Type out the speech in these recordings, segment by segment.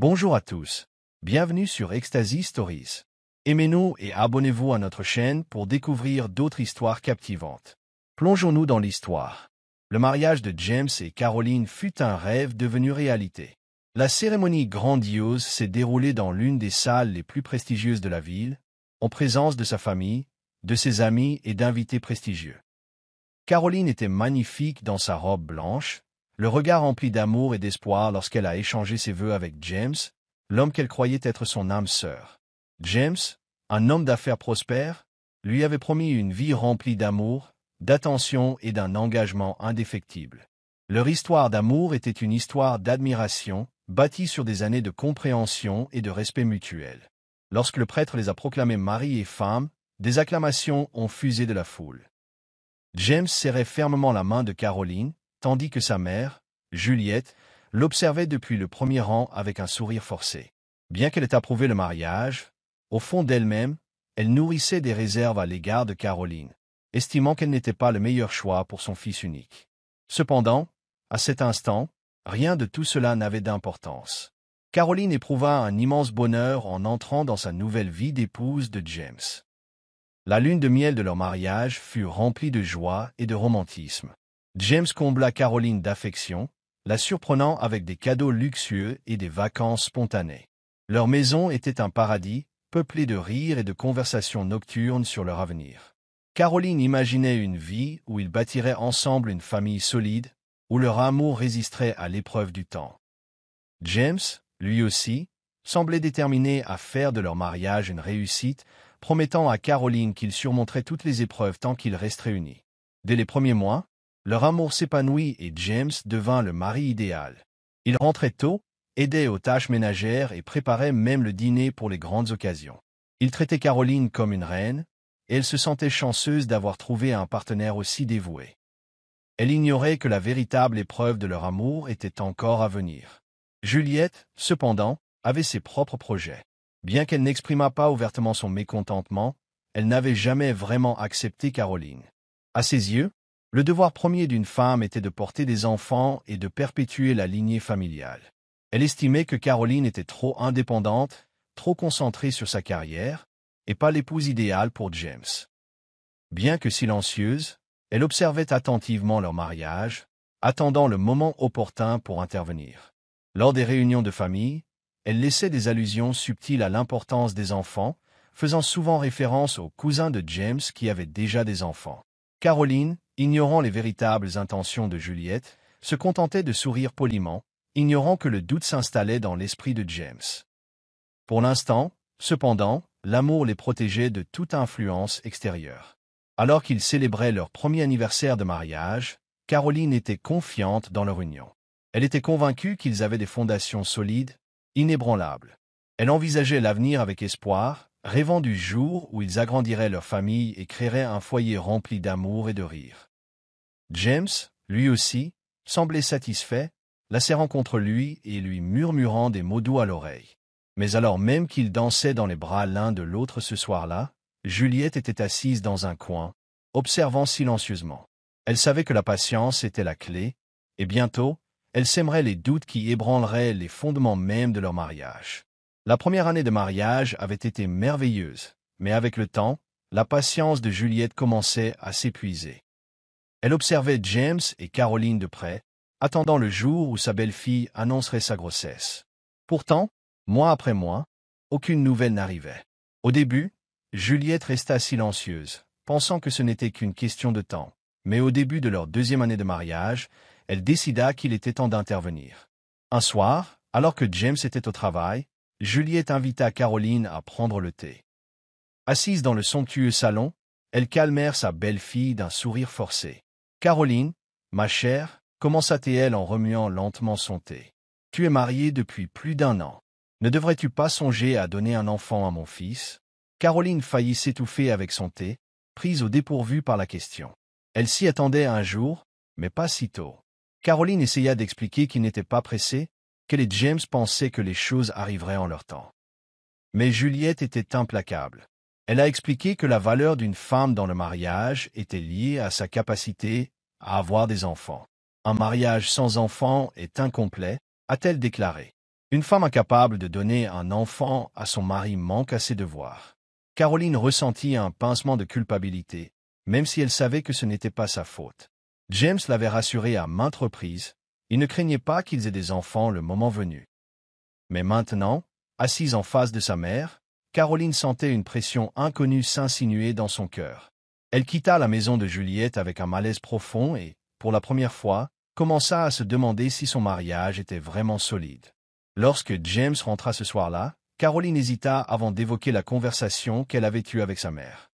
Bonjour à tous. Bienvenue sur Ecstasy Stories. Aimez-nous et abonnez-vous à notre chaîne pour découvrir d'autres histoires captivantes. Plongeons-nous dans l'histoire. Le mariage de James et Caroline fut un rêve devenu réalité. La cérémonie grandiose s'est déroulée dans l'une des salles les plus prestigieuses de la ville, en présence de sa famille, de ses amis et d'invités prestigieux. Caroline était magnifique dans sa robe blanche, le regard rempli d'amour et d'espoir lorsqu'elle a échangé ses vœux avec James, l'homme qu'elle croyait être son âme sœur. James, un homme d'affaires prospère, lui avait promis une vie remplie d'amour, d'attention et d'un engagement indéfectible. Leur histoire d'amour était une histoire d'admiration, bâtie sur des années de compréhension et de respect mutuel. Lorsque le prêtre les a proclamés mari et femme, des acclamations ont fusé de la foule. James serrait fermement la main de Caroline, tandis que sa mère, Juliette, l'observait depuis le premier rang avec un sourire forcé. Bien qu'elle ait approuvé le mariage, au fond d'elle-même, elle nourrissait des réserves à l'égard de Caroline, estimant qu'elle n'était pas le meilleur choix pour son fils unique. Cependant, à cet instant, rien de tout cela n'avait d'importance. Caroline éprouva un immense bonheur en entrant dans sa nouvelle vie d'épouse de James. La lune de miel de leur mariage fut remplie de joie et de romantisme. James combla Caroline d'affection, la surprenant avec des cadeaux luxueux et des vacances spontanées. Leur maison était un paradis, peuplé de rires et de conversations nocturnes sur leur avenir. Caroline imaginait une vie où ils bâtiraient ensemble une famille solide, où leur amour résisterait à l'épreuve du temps. James, lui aussi, semblait déterminé à faire de leur mariage une réussite, promettant à Caroline qu'il surmonterait toutes les épreuves tant qu'ils resteraient unis. Dès les premiers mois, leur amour s'épanouit et James devint le mari idéal. Il rentrait tôt, aidait aux tâches ménagères et préparait même le dîner pour les grandes occasions. Il traitait Caroline comme une reine, et elle se sentait chanceuse d'avoir trouvé un partenaire aussi dévoué. Elle ignorait que la véritable épreuve de leur amour était encore à venir. Juliette, cependant, avait ses propres projets. Bien qu'elle n'exprimât pas ouvertement son mécontentement, elle n'avait jamais vraiment accepté Caroline. À ses yeux, le devoir premier d'une femme était de porter des enfants et de perpétuer la lignée familiale. Elle estimait que Caroline était trop indépendante, trop concentrée sur sa carrière, et pas l'épouse idéale pour James. Bien que silencieuse, elle observait attentivement leur mariage, attendant le moment opportun pour intervenir. Lors des réunions de famille, elle laissait des allusions subtiles à l'importance des enfants, faisant souvent référence aux cousins de James qui avaient déjà des enfants. Caroline, ignorant les véritables intentions de Juliette, se contentait de sourire poliment, ignorant que le doute s'installait dans l'esprit de James. Pour l'instant, cependant, l'amour les protégeait de toute influence extérieure. Alors qu'ils célébraient leur premier anniversaire de mariage, Caroline était confiante dans leur union. Elle était convaincue qu'ils avaient des fondations solides, inébranlables. Elle envisageait l'avenir avec espoir, rêvant du jour où ils agrandiraient leur famille et créeraient un foyer rempli d'amour et de rire. James, lui aussi, semblait satisfait, la serrant contre lui et lui murmurant des mots doux à l'oreille. Mais alors même qu'ils dansaient dans les bras l'un de l'autre ce soir-là, Juliette était assise dans un coin, observant silencieusement. Elle savait que la patience était la clé, et bientôt, elle sèmerait les doutes qui ébranleraient les fondements mêmes de leur mariage. La première année de mariage avait été merveilleuse, mais avec le temps, la patience de Juliette commençait à s'épuiser. Elle observait James et Caroline de près, attendant le jour où sa belle-fille annoncerait sa grossesse. Pourtant, mois après mois, aucune nouvelle n'arrivait. Au début, Juliette resta silencieuse, pensant que ce n'était qu'une question de temps. Mais au début de leur deuxième année de mariage, elle décida qu'il était temps d'intervenir. Un soir, alors que James était au travail, Juliette invita Caroline à prendre le thé. Assise dans le somptueux salon, elle calmèrent sa belle-fille d'un sourire forcé. « Caroline, ma chère, commença-t-elle en remuant lentement son thé. Tu es mariée depuis plus d'1 an. Ne devrais-tu pas songer à donner un enfant à mon fils ?» Caroline faillit s'étouffer avec son thé, prise au dépourvu par la question. Elle s'y attendait un jour, mais pas si tôt. Caroline essaya d'expliquer qu'il n'était pas pressé, qu'elle et James pensaient que les choses arriveraient en leur temps. Mais Juliette était implacable. Elle a expliqué que la valeur d'une femme dans le mariage était liée à sa capacité à avoir des enfants. Un mariage sans enfants est incomplet, a-t-elle déclaré. Une femme incapable de donner un enfant à son mari manque à ses devoirs. Caroline ressentit un pincement de culpabilité, même si elle savait que ce n'était pas sa faute. James l'avait rassurée à maintes reprises, il ne craignait pas qu'ils aient des enfants le moment venu. Mais maintenant, assise en face de sa mère, Caroline sentait une pression inconnue s'insinuer dans son cœur. Elle quitta la maison de Juliette avec un malaise profond et, pour la première fois, commença à se demander si son mariage était vraiment solide. Lorsque James rentra ce soir-là, Caroline hésita avant d'évoquer la conversation qu'elle avait eue avec sa mère.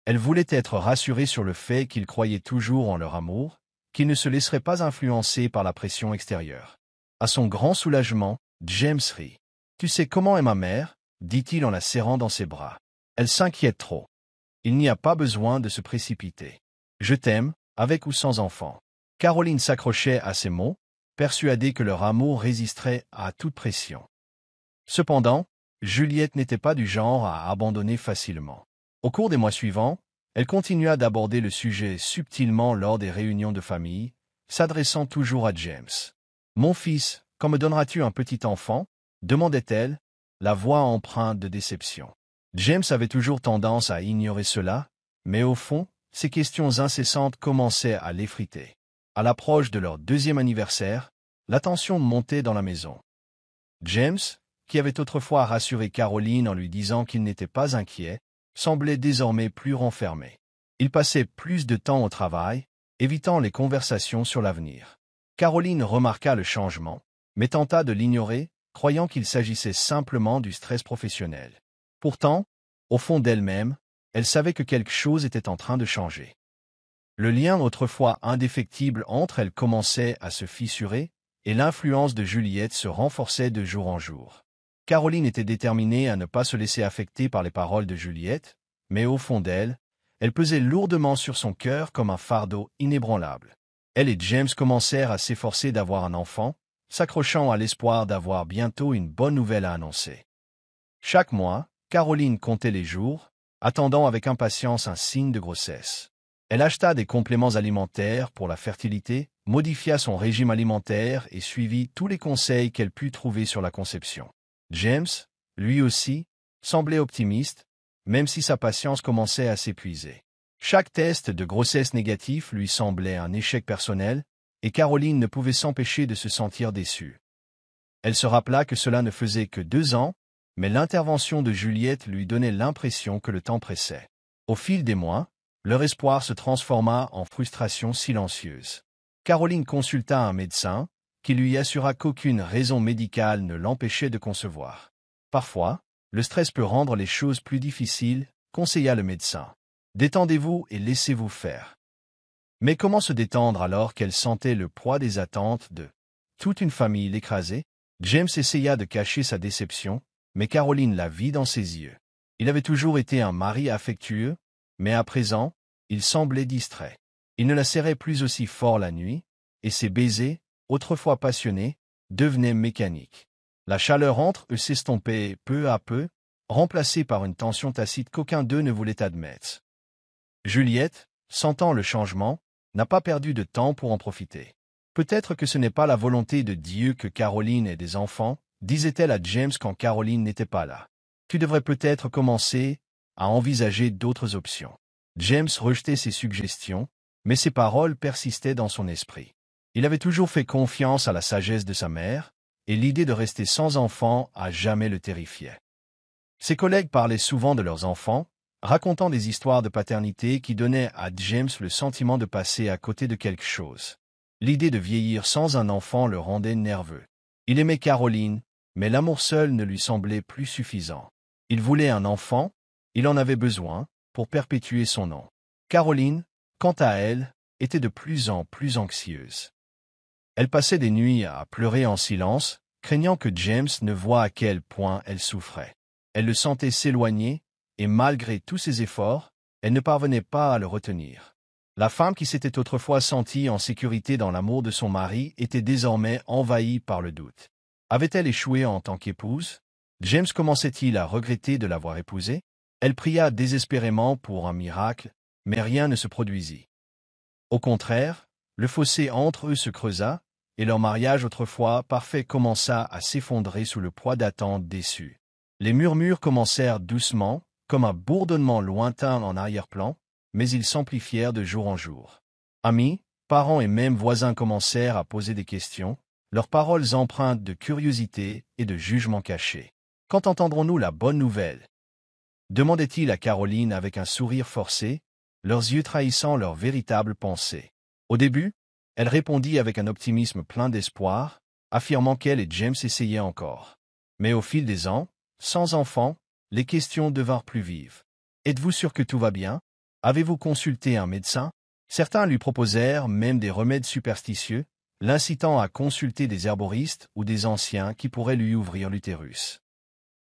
Elle voulait être rassurée sur le fait qu'ils croyaient toujours en leur amour, qu'ils ne se laisseraient pas influencer par la pression extérieure. À son grand soulagement, James rit. « Tu sais comment est ma mère ?» dit-il en la serrant dans ses bras. « Elle s'inquiète trop. Il n'y a pas besoin de se précipiter. Je t'aime, avec ou sans enfant. » Caroline s'accrochait à ces mots, persuadée que leur amour résisterait à toute pression. Cependant, Juliette n'était pas du genre à abandonner facilement. Au cours des mois suivants, elle continua d'aborder le sujet subtilement lors des réunions de famille, s'adressant toujours à James. « Mon fils, quand me donneras-tu un petit enfant ?» demandait-elle, la voix empreinte de déception. James avait toujours tendance à ignorer cela, mais au fond, ces questions incessantes commençaient à l'effriter. À l'approche de leur 2e anniversaire, la tension montait dans la maison. James, qui avait autrefois rassuré Caroline en lui disant qu'il n'était pas inquiet, semblait désormais plus renfermé. Il passait plus de temps au travail, évitant les conversations sur l'avenir. Caroline remarqua le changement, mais tenta de l'ignorer, croyant qu'il s'agissait simplement du stress professionnel. Pourtant, au fond d'elle-même, elle savait que quelque chose était en train de changer. Le lien autrefois indéfectible entre elles commençait à se fissurer, et l'influence de Juliette se renforçait de jour en jour. Caroline était déterminée à ne pas se laisser affecter par les paroles de Juliette, mais au fond d'elle, elles pesaient lourdement sur son cœur comme un fardeau inébranlable. Elle et James commencèrent à s'efforcer d'avoir un enfant, s'accrochant à l'espoir d'avoir bientôt une bonne nouvelle à annoncer. Chaque mois, Caroline comptait les jours, attendant avec impatience un signe de grossesse. Elle acheta des compléments alimentaires pour la fertilité, modifia son régime alimentaire et suivit tous les conseils qu'elle put trouver sur la conception. James, lui aussi, semblait optimiste, même si sa patience commençait à s'épuiser. Chaque test de grossesse négatif lui semblait un échec personnel, et Caroline ne pouvait s'empêcher de se sentir déçue. Elle se rappela que cela ne faisait que 2 ans, mais l'intervention de Juliette lui donnait l'impression que le temps pressait. Au fil des mois, leur espoir se transforma en frustration silencieuse. Caroline consulta un médecin, qui lui assura qu'aucune raison médicale ne l'empêchait de concevoir. Parfois, le stress peut rendre les choses plus difficiles, conseilla le médecin. Détendez-vous et laissez-vous faire. Mais comment se détendre alors qu'elle sentait le poids des attentes de toute une famille l'écraser? James essaya de cacher sa déception, mais Caroline la vit dans ses yeux. Il avait toujours été un mari affectueux, mais à présent, il semblait distrait. Il ne la serrait plus aussi fort la nuit, et ses baisers, autrefois passionnés, devenaient mécaniques. La chaleur entre eux s'estompait peu à peu, remplacée par une tension tacite qu'aucun d'eux ne voulait admettre. Juliette, sentant le changement, n'a pas perdu de temps pour en profiter. Peut-être que ce n'est pas la volonté de Dieu que Caroline ait des enfants, disait-elle à James quand Caroline n'était pas là. Tu devrais peut-être commencer à envisager d'autres options. James rejetait ses suggestions, mais ses paroles persistaient dans son esprit. Il avait toujours fait confiance à la sagesse de sa mère, et l'idée de rester sans enfant à jamais le terrifiait. Ses collègues parlaient souvent de leurs enfants, racontant des histoires de paternité qui donnaient à James le sentiment de passer à côté de quelque chose. L'idée de vieillir sans un enfant le rendait nerveux. Il aimait Caroline, mais l'amour seul ne lui semblait plus suffisant. Il voulait un enfant, il en avait besoin, pour perpétuer son nom. Caroline, quant à elle, était de plus en plus anxieuse. Elle passait des nuits à pleurer en silence, craignant que James ne voie à quel point elle souffrait. Elle le sentait s'éloigner, et malgré tous ses efforts, elle ne parvenait pas à le retenir. La femme qui s'était autrefois sentie en sécurité dans l'amour de son mari était désormais envahie par le doute. Avait-elle échoué en tant qu'épouse? James commençait-il à regretter de l'avoir épousée? Elle pria désespérément pour un miracle, mais rien ne se produisit. Au contraire, le fossé entre eux se creusa, et leur mariage autrefois parfait commença à s'effondrer sous le poids d'attentes déçues. Les murmures commencèrent doucement, comme un bourdonnement lointain en arrière-plan, mais ils s'amplifièrent de jour en jour. Amis, parents et même voisins commencèrent à poser des questions, leurs paroles empreintes de curiosité et de jugement caché. Quand entendrons-nous la bonne nouvelle? Demandait-il à Caroline avec un sourire forcé, leurs yeux trahissant leurs véritables pensées. Au début, elle répondit avec un optimisme plein d'espoir, affirmant qu'elle et James essayaient encore. Mais au fil des ans, sans enfant, les questions devinrent plus vives. Êtes-vous sûr que tout va bien? Avez-vous consulté un médecin? Certains lui proposèrent même des remèdes superstitieux, l'incitant à consulter des herboristes ou des anciens qui pourraient lui ouvrir l'utérus.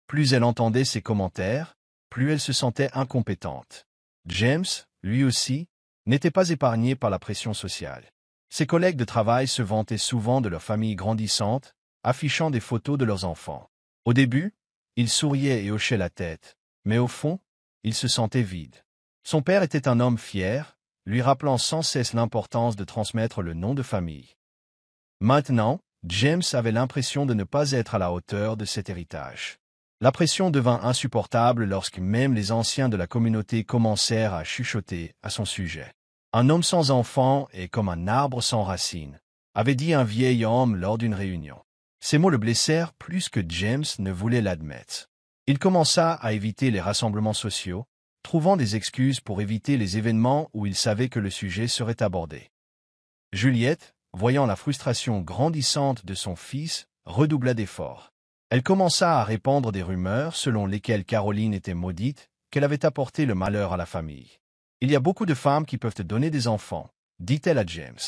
Plus elle entendait ces commentaires, plus elle se sentait incompétente. James, lui aussi, n'était pas épargné par la pression sociale. Ses collègues de travail se vantaient souvent de leur famille grandissante, affichant des photos de leurs enfants. Au début, il souriait et hochait la tête, mais au fond, il se sentait vide. Son père était un homme fier, lui rappelant sans cesse l'importance de transmettre le nom de famille. Maintenant, James avait l'impression de ne pas être à la hauteur de cet héritage. La pression devint insupportable lorsque même les anciens de la communauté commencèrent à chuchoter à son sujet. Un homme sans enfant est comme un arbre sans racines, avait dit un vieil homme lors d'une réunion. Ces mots le blessèrent plus que James ne voulait l'admettre. Il commença à éviter les rassemblements sociaux, trouvant des excuses pour éviter les événements où il savait que le sujet serait abordé. Juliette, voyant la frustration grandissante de son fils, redoubla d'efforts. Elle commença à répandre des rumeurs selon lesquelles Caroline était maudite, qu'elle avait apporté le malheur à la famille. « Il y a beaucoup de femmes qui peuvent te donner des enfants, dit-elle à James.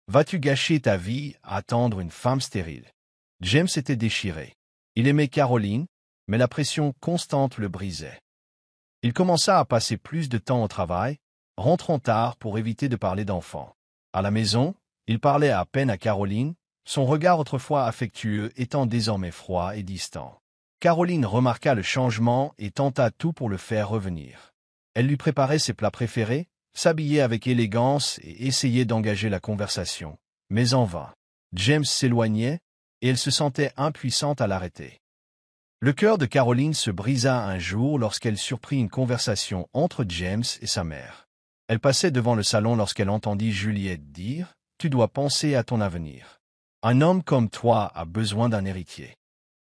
Vas-tu gâcher ta vie à attendre une femme stérile? » James était déchiré. Il aimait Caroline, mais la pression constante le brisait. Il commença à passer plus de temps au travail, rentrant tard pour éviter de parler d'enfants. À la maison, il parlait à peine à Caroline, son regard autrefois affectueux étant désormais froid et distant. Caroline remarqua le changement et tenta tout pour le faire revenir. Elle lui préparait ses plats préférés, s'habillait avec élégance et essayait d'engager la conversation, mais en vain. James s'éloignait, et elle se sentait impuissante à l'arrêter. Le cœur de Caroline se brisa un jour lorsqu'elle surprit une conversation entre James et sa mère. Elle passait devant le salon lorsqu'elle entendit Juliette dire « Tu dois penser à ton avenir. Un homme comme toi a besoin d'un héritier. »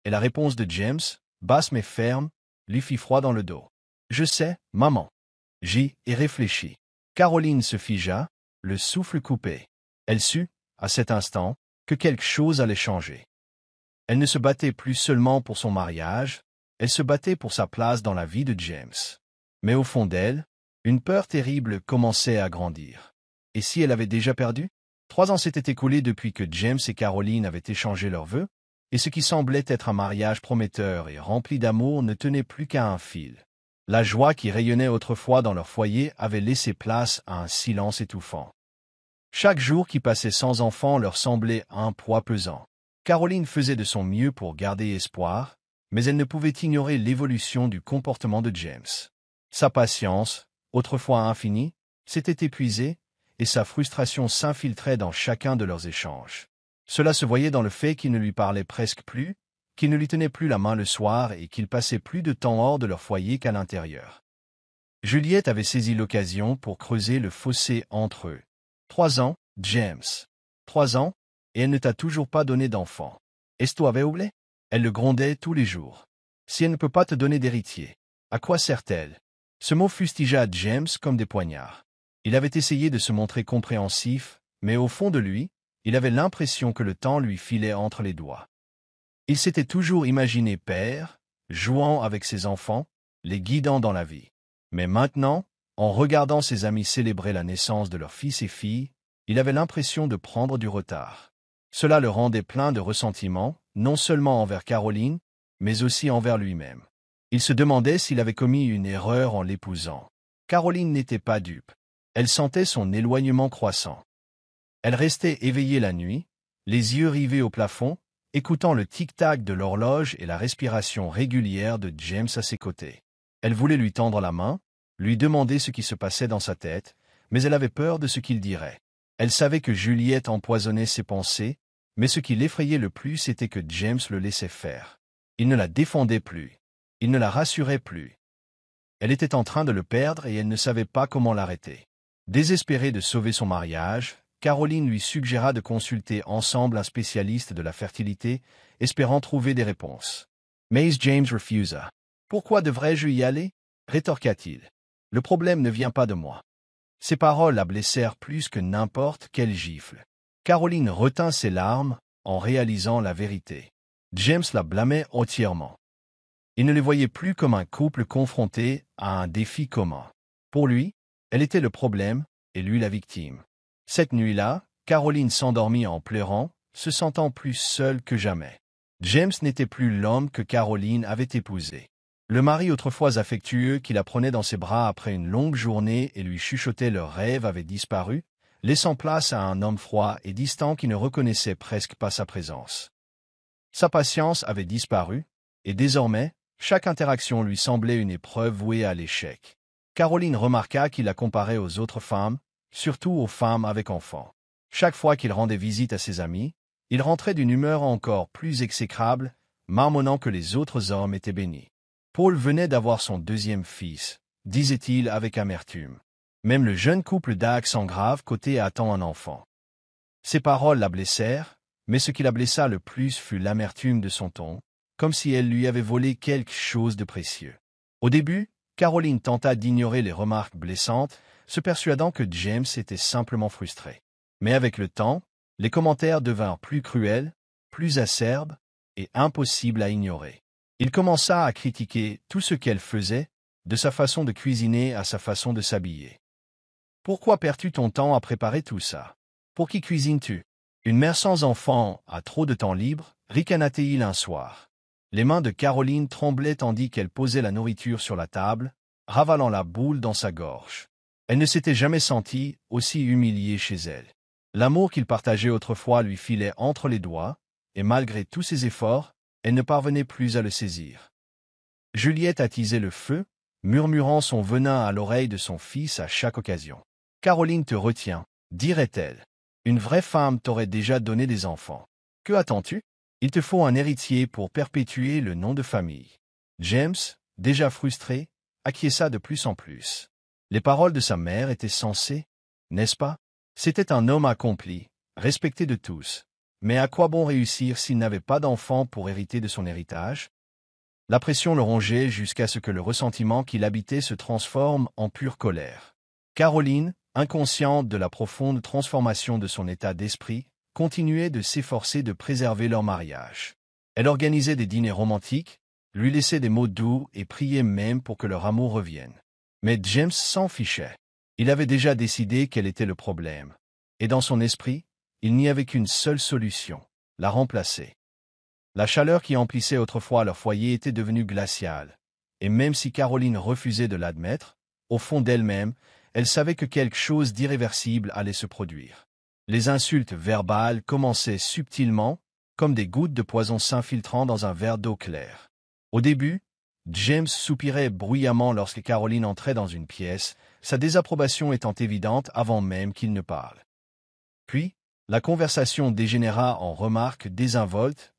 Et la réponse de James, basse mais ferme, lui fit froid dans le dos. « Je sais, maman. » J'y ai réfléchi. Caroline se figea, le souffle coupé. Elle sut, à cet instant, que quelque chose allait changer. Elle ne se battait plus seulement pour son mariage, elle se battait pour sa place dans la vie de James. Mais au fond d'elle, une peur terrible commençait à grandir. Et si elle avait déjà perdu? 3 ans s'étaient écoulés depuis que James et Caroline avaient échangé leurs vœux, et ce qui semblait être un mariage prometteur et rempli d'amour ne tenait plus qu'à un fil. La joie qui rayonnait autrefois dans leur foyer avait laissé place à un silence étouffant. Chaque jour qui passait sans enfant leur semblait un poids pesant. Caroline faisait de son mieux pour garder espoir, mais elle ne pouvait ignorer l'évolution du comportement de James. Sa patience, autrefois infinie, s'était épuisée, et sa frustration s'infiltrait dans chacun de leurs échanges. Cela se voyait dans le fait qu'il ne lui parlait presque plus, qu'il ne lui tenait plus la main le soir et qu'il passait plus de temps hors de leur foyer qu'à l'intérieur. Juliette avait saisi l'occasion pour creuser le fossé entre eux. 3 ans, James. 3 ans, et elle ne t'a toujours pas donné d'enfant. Est-ce toi avait oublié? Elle le grondait tous les jours. Si elle ne peut pas te donner d'héritier, à quoi sert-elle? Ce mot fustigea James comme des poignards. Il avait essayé de se montrer compréhensif, mais au fond de lui, il avait l'impression que le temps lui filait entre les doigts. Il s'était toujours imaginé père, jouant avec ses enfants, les guidant dans la vie. Mais maintenant, en regardant ses amis célébrer la naissance de leurs fils et filles, il avait l'impression de prendre du retard. Cela le rendait plein de ressentiment, non seulement envers Caroline, mais aussi envers lui-même. Il se demandait s'il avait commis une erreur en l'épousant. Caroline n'était pas dupe. Elle sentait son éloignement croissant. Elle restait éveillée la nuit, les yeux rivés au plafond, écoutant le tic-tac de l'horloge et la respiration régulière de James à ses côtés. Elle voulait lui tendre la main, lui demander ce qui se passait dans sa tête, mais elle avait peur de ce qu'il dirait. Elle savait que Juliette empoisonnait ses pensées, Mais ce qui l'effrayait le plus était que James le laissait faire. Il ne la défendait plus. Il ne la rassurait plus. Elle était en train de le perdre et elle ne savait pas comment l'arrêter. Désespérée de sauver son mariage, Caroline lui suggéra de consulter ensemble un spécialiste de la fertilité, espérant trouver des réponses. Mais James refusa. « Pourquoi devrais-je y aller ?» rétorqua-t-il. « Le problème ne vient pas de moi. » Ces paroles la blessèrent plus que n'importe quelle gifle. Caroline retint ses larmes en réalisant la vérité. James la blâmait entièrement. Il ne les voyait plus comme un couple confronté à un défi commun. Pour lui, elle était le problème et lui la victime. Cette nuit-là, Caroline s'endormit en pleurant, se sentant plus seule que jamais. James n'était plus l'homme que Caroline avait épousé. Le mari autrefois affectueux qui la prenait dans ses bras après une longue journée et lui chuchotait leurs rêves avait disparu, laissant place à un homme froid et distant qui ne reconnaissait presque pas sa présence. Sa patience avait disparu, et désormais, chaque interaction lui semblait une épreuve vouée à l'échec. Caroline remarqua qu'il la comparait aux autres femmes, surtout aux femmes avec enfants. Chaque fois qu'il rendait visite à ses amis, il rentrait d'une humeur encore plus exécrable, marmonnant que les autres hommes étaient bénis. Paul venait d'avoir son deuxième fils, disait-il avec amertume. Même le jeune couple d'accent grave coté attend un enfant. Ces paroles la blessèrent, mais ce qui la blessa le plus fut l'amertume de son ton, comme si elle lui avait volé quelque chose de précieux. Au début, Caroline tenta d'ignorer les remarques blessantes, se persuadant que James était simplement frustré. Mais avec le temps, les commentaires devinrent plus cruels, plus acerbes et impossibles à ignorer. Il commença à critiquer tout ce qu'elle faisait, de sa façon de cuisiner à sa façon de s'habiller. « Pourquoi perds-tu ton temps à préparer tout ça? Pour qui cuisines-tu? Une mère sans enfant a trop de temps libre » ricana-t-il un soir. Les mains de Caroline tremblaient tandis qu'elle posait la nourriture sur la table, ravalant la boule dans sa gorge. Elle ne s'était jamais sentie aussi humiliée chez elle. L'amour qu'il partageait autrefois lui filait entre les doigts, et malgré tous ses efforts, elle ne parvenait plus à le saisir. Juliette attisait le feu, murmurant son venin à l'oreille de son fils à chaque occasion. « Caroline te retient, dirait-elle. Une vraie femme t'aurait déjà donné des enfants. Que attends-tu? Il te faut un héritier pour perpétuer le nom de famille. » James, déjà frustré, acquiesça de plus en plus. Les paroles de sa mère étaient sensées, n'est-ce pas? C'était un homme accompli, respecté de tous. Mais à quoi bon réussir s'il n'avait pas d'enfant pour hériter de son héritage? La pression le rongeait jusqu'à ce que le ressentiment qui l'habitait se transforme en pure colère. Caroline, inconsciente de la profonde transformation de son état d'esprit, continuait de s'efforcer de préserver leur mariage. Elle organisait des dîners romantiques, lui laissait des mots doux et priait même pour que leur amour revienne. Mais James s'en fichait. Il avait déjà décidé quel était le problème. Et dans son esprit, il n'y avait qu'une seule solution, la remplacer. La chaleur qui emplissait autrefois leur foyer était devenue glaciale, et même si Caroline refusait de l'admettre, au fond d'elle-même, elle savait que quelque chose d'irréversible allait se produire. Les insultes verbales commençaient subtilement, comme des gouttes de poison s'infiltrant dans un verre d'eau claire. Au début, James soupirait bruyamment lorsque Caroline entrait dans une pièce, sa désapprobation étant évidente avant même qu'il ne parle. Puis, la conversation dégénéra en remarques désinvoltes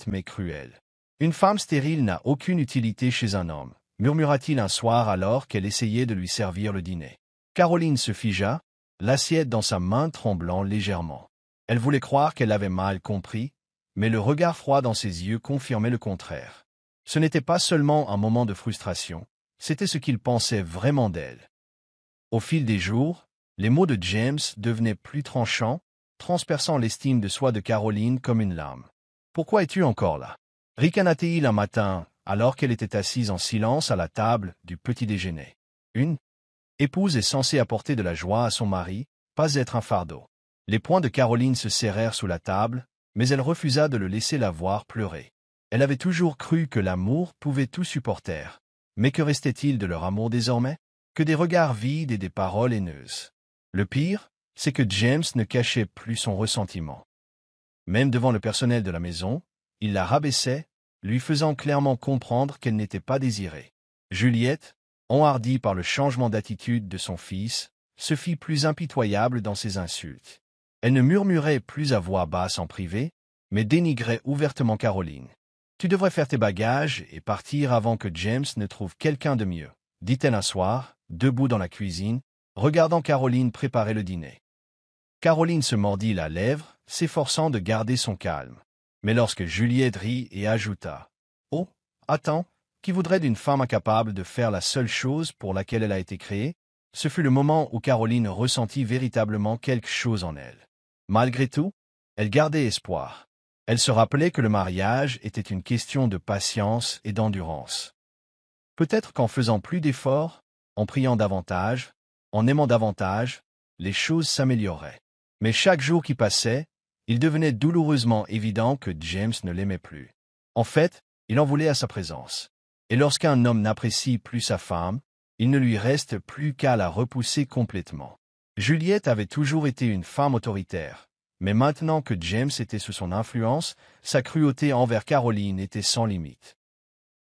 mais cruelles. « Une femme stérile n'a aucune utilité chez un homme », murmura-t-il un soir alors qu'elle essayait de lui servir le dîner. Caroline se figea, l'assiette dans sa main tremblant légèrement. Elle voulait croire qu'elle avait mal compris, mais le regard froid dans ses yeux confirmait le contraire. Ce n'était pas seulement un moment de frustration, c'était ce qu'il pensait vraiment d'elle. Au fil des jours, les mots de James devenaient plus tranchants, transperçant l'estime de soi de Caroline comme une lame. « Pourquoi es-tu encore là » ricana-t-il un matin, alors qu'elle était assise en silence à la table du petit-déjeuner. Une épouse est censée apporter de la joie à son mari, pas être un fardeau. Les poings de Caroline se serrèrent sous la table, mais elle refusa de le laisser la voir pleurer. Elle avait toujours cru que l'amour pouvait tout supporter. Mais que restait-il de leur amour désormais? Que des regards vides et des paroles haineuses. Le pire, c'est que James ne cachait plus son ressentiment. Même devant le personnel de la maison, il la rabaissait, lui faisant clairement comprendre qu'elle n'était pas désirée. Juliette, enhardie par le changement d'attitude de son fils, se fit plus impitoyable dans ses insultes. Elle ne murmurait plus à voix basse en privé, mais dénigrait ouvertement Caroline. « Tu devrais faire tes bagages et partir avant que James ne trouve quelqu'un de mieux, » dit-elle un soir, debout dans la cuisine, regardant Caroline préparer le dîner. Caroline se mordit la lèvre, s'efforçant de garder son calme. Mais lorsque Juliette rit et ajouta « Oh, attends, qui voudrait d'une femme incapable de faire la seule chose pour laquelle elle a été créée ?» Ce fut le moment où Caroline ressentit véritablement quelque chose en elle. Malgré tout, elle gardait espoir. Elle se rappelait que le mariage était une question de patience et d'endurance. Peut-être qu'en faisant plus d'efforts, en priant davantage, en aimant davantage, les choses s'amélioreraient. Mais chaque jour qui passait, il devenait douloureusement évident que James ne l'aimait plus. En fait, il en voulait à sa présence. Et lorsqu'un homme n'apprécie plus sa femme, il ne lui reste plus qu'à la repousser complètement. Juliette avait toujours été une femme autoritaire, mais maintenant que James était sous son influence, sa cruauté envers Caroline était sans limite.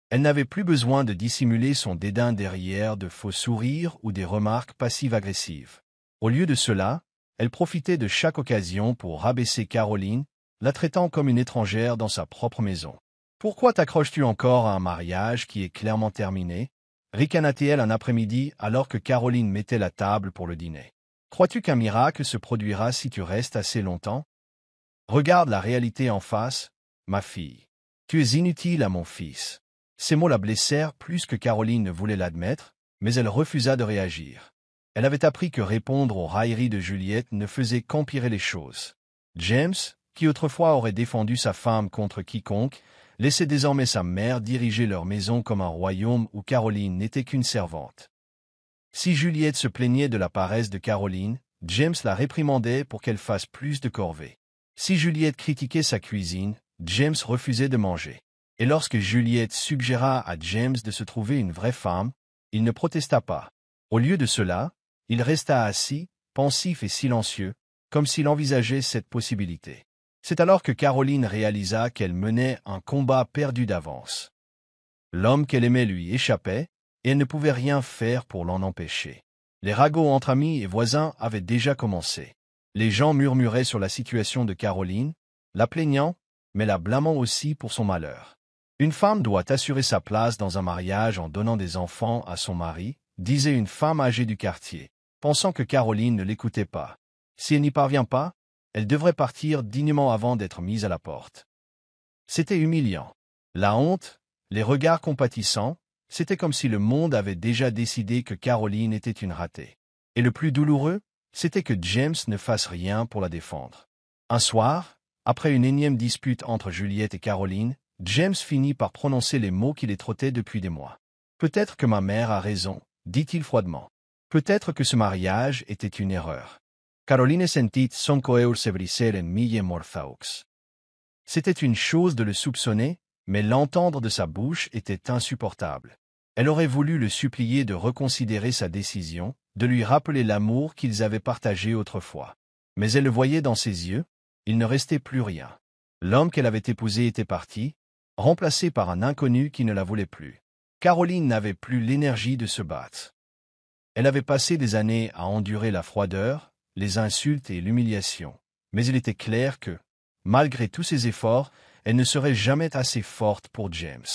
Elle n'avait plus besoin de dissimuler son dédain derrière de faux sourires ou des remarques passives-agressives. Au lieu de cela, elle profitait de chaque occasion pour rabaisser Caroline, la traitant comme une étrangère dans sa propre maison. « Pourquoi t'accroches-tu encore à un mariage qui est clairement terminé ?» ricana-t-elle un après-midi alors que Caroline mettait la table pour le dîner. « Crois-tu qu'un miracle se produira si tu restes assez longtemps? Regarde la réalité en face, ma fille. Tu es inutile à mon fils. » Ces mots la blessèrent plus que Caroline ne voulait l'admettre, mais elle refusa de réagir. Elle avait appris que répondre aux railleries de Juliette ne faisait qu'empirer les choses. James, qui autrefois aurait défendu sa femme contre quiconque, laissait désormais sa mère diriger leur maison comme un royaume où Caroline n'était qu'une servante. Si Juliette se plaignait de la paresse de Caroline, James la réprimandait pour qu'elle fasse plus de corvées. Si Juliette critiquait sa cuisine, James refusait de manger. Et lorsque Juliette suggéra à James de se trouver une vraie femme, il ne protesta pas. Au lieu de cela, il resta assis, pensif et silencieux, comme s'il envisageait cette possibilité. C'est alors que Caroline réalisa qu'elle menait un combat perdu d'avance. L'homme qu'elle aimait lui échappait, et elle ne pouvait rien faire pour l'en empêcher. Les ragots entre amis et voisins avaient déjà commencé. Les gens murmuraient sur la situation de Caroline, la plaignant, mais la blâmant aussi pour son malheur. Une femme doit assurer sa place dans un mariage en donnant des enfants à son mari, disait une femme âgée du quartier, pensant que Caroline ne l'écoutait pas. Si elle n'y parvient pas, elle devrait partir dignement avant d'être mise à la porte. C'était humiliant. La honte, les regards compatissants, c'était comme si le monde avait déjà décidé que Caroline était une ratée. Et le plus douloureux, c'était que James ne fasse rien pour la défendre. Un soir, après une énième dispute entre Juliette et Caroline, James finit par prononcer les mots qui les trottaient depuis des mois. « Peut-être que ma mère a raison, » dit-il froidement. « Peut-être que ce mariage était une erreur. » Caroline sentit son cœur se briser en mille morceaux. C'était une chose de le soupçonner, mais l'entendre de sa bouche était insupportable. Elle aurait voulu le supplier de reconsidérer sa décision, de lui rappeler l'amour qu'ils avaient partagé autrefois. Mais elle le voyait dans ses yeux, il ne restait plus rien. L'homme qu'elle avait épousé était parti, remplacé par un inconnu qui ne la voulait plus. Caroline n'avait plus l'énergie de se battre. Elle avait passé des années à endurer la froideur, les insultes et l'humiliation, mais il était clair que, malgré tous ses efforts, elle ne serait jamais assez forte pour James.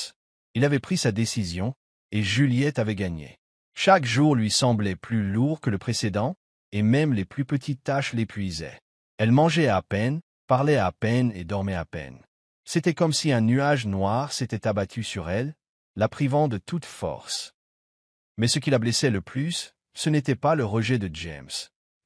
Il avait pris sa décision, et Juliette avait gagné. Chaque jour lui semblait plus lourd que le précédent, et même les plus petites tâches l'épuisaient. Elle mangeait à peine, parlait à peine et dormait à peine. C'était comme si un nuage noir s'était abattu sur elle, la privant de toute force. Mais ce qui la blessait le plus, ce n'était pas le rejet de James,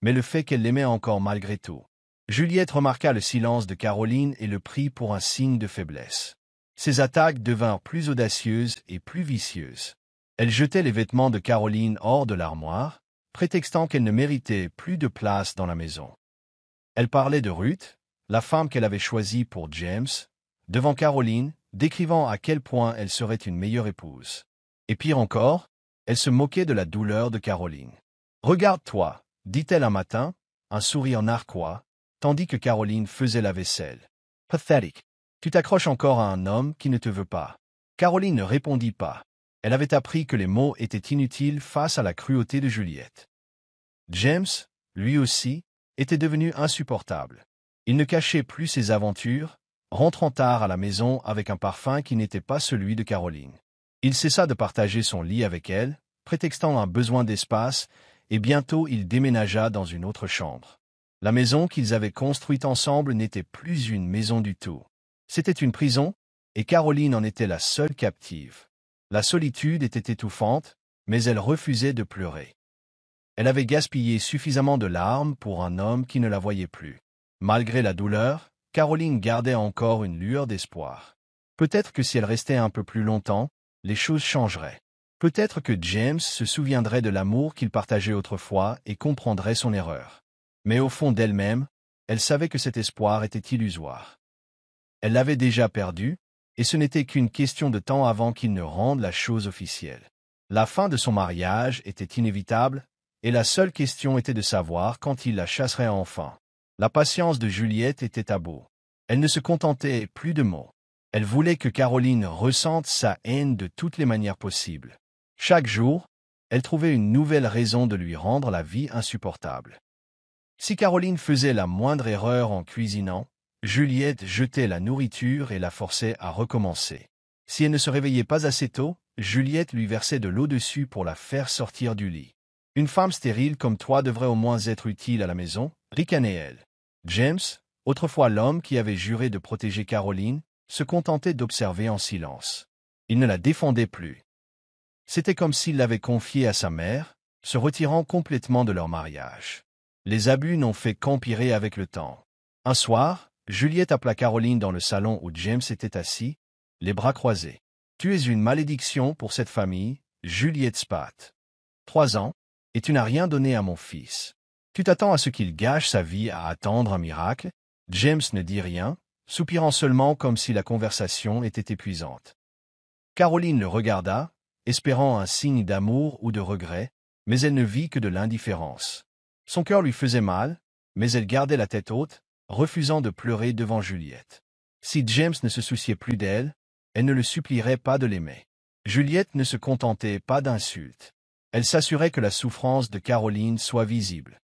mais le fait qu'elle l'aimait encore malgré tout. Juliette remarqua le silence de Caroline et le prit pour un signe de faiblesse. Ses attaques devinrent plus audacieuses et plus vicieuses. Elle jetait les vêtements de Caroline hors de l'armoire, prétextant qu'elle ne méritait plus de place dans la maison. Elle parlait de Ruth, la femme qu'elle avait choisie pour James, devant Caroline, décrivant à quel point elle serait une meilleure épouse. Et pire encore, elle se moquait de la douleur de Caroline. « Regarde-toi, » dit-elle un matin, un sourire narquois, tandis que Caroline faisait la vaisselle. « Pathétique. Tu t'accroches encore à un homme qui ne te veut pas. » Caroline ne répondit pas. Elle avait appris que les mots étaient inutiles face à la cruauté de Juliette. James, lui aussi, était devenu insupportable. Il ne cachait plus ses aventures, rentrant tard à la maison avec un parfum qui n'était pas celui de Caroline. Il cessa de partager son lit avec elle, prétextant un besoin d'espace, et bientôt il déménagea dans une autre chambre. La maison qu'ils avaient construite ensemble n'était plus une maison du tout. C'était une prison, et Caroline en était la seule captive. La solitude était étouffante, mais elle refusait de pleurer. Elle avait gaspillé suffisamment de larmes pour un homme qui ne la voyait plus. Malgré la douleur, Caroline gardait encore une lueur d'espoir. Peut-être que si elle restait un peu plus longtemps, les choses changeraient. Peut-être que James se souviendrait de l'amour qu'il partageait autrefois et comprendrait son erreur. Mais au fond d'elle-même, elle savait que cet espoir était illusoire. Elle l'avait déjà perdu, et ce n'était qu'une question de temps avant qu'il ne rende la chose officielle. La fin de son mariage était inévitable, et la seule question était de savoir quand il la chasserait enfin. La patience de Juliette était à bout. Elle ne se contentait plus de mots. Elle voulait que Caroline ressente sa haine de toutes les manières possibles. Chaque jour, elle trouvait une nouvelle raison de lui rendre la vie insupportable. Si Caroline faisait la moindre erreur en cuisinant, Juliette jetait la nourriture et la forçait à recommencer. Si elle ne se réveillait pas assez tôt, Juliette lui versait de l'eau dessus pour la faire sortir du lit. Une femme stérile comme toi devrait au moins être utile à la maison, ricanait-elle. James, autrefois l'homme qui avait juré de protéger Caroline, se contentait d'observer en silence. Il ne la défendait plus. C'était comme s'il l'avait confiée à sa mère, se retirant complètement de leur mariage. Les abus n'ont fait qu'empirer avec le temps. Un soir, Juliette appela Caroline dans le salon où James était assis, les bras croisés. « Tu es une malédiction pour cette famille, Juliette Spat. 3 ans, et tu n'as rien donné à mon fils. Tu t'attends à ce qu'il gâche sa vie à attendre un miracle ?» James ne dit rien, soupirant seulement comme si la conversation était épuisante. Caroline le regarda, espérant un signe d'amour ou de regret, mais elle ne vit que de l'indifférence. Son cœur lui faisait mal, mais elle gardait la tête haute, refusant de pleurer devant Juliette. Si James ne se souciait plus d'elle, elle ne le supplierait pas de l'aimer. Juliette ne se contentait pas d'insultes. Elle s'assurait que la souffrance de Caroline soit visible.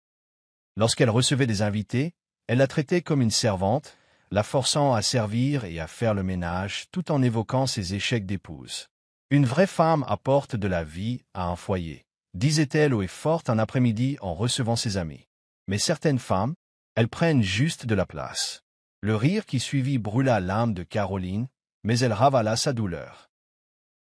Lorsqu'elle recevait des invités, elle la traitait comme une servante, la forçant à servir et à faire le ménage tout en évoquant ses échecs d'épouse. Une vraie femme apporte de la vie à un foyer, disait-elle haut et fort un après-midi en recevant ses amis. Mais certaines femmes, elles prennent juste de la place. Le rire qui suivit brûla l'âme de Caroline, mais elle ravala sa douleur.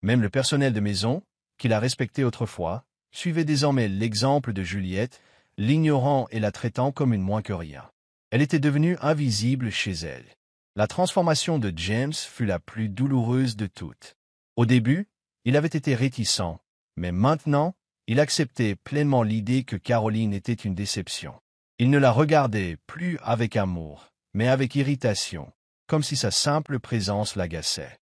Même le personnel de maison, qui la respectait autrefois, suivait désormais l'exemple de Juliette, l'ignorant et la traitant comme une moins que rien. Elle était devenue invisible chez elle. La transformation de James fut la plus douloureuse de toutes. Au début, il avait été réticent, mais maintenant, il acceptait pleinement l'idée que Caroline était une déception. Il ne la regardait plus avec amour, mais avec irritation, comme si sa simple présence l'agaçait.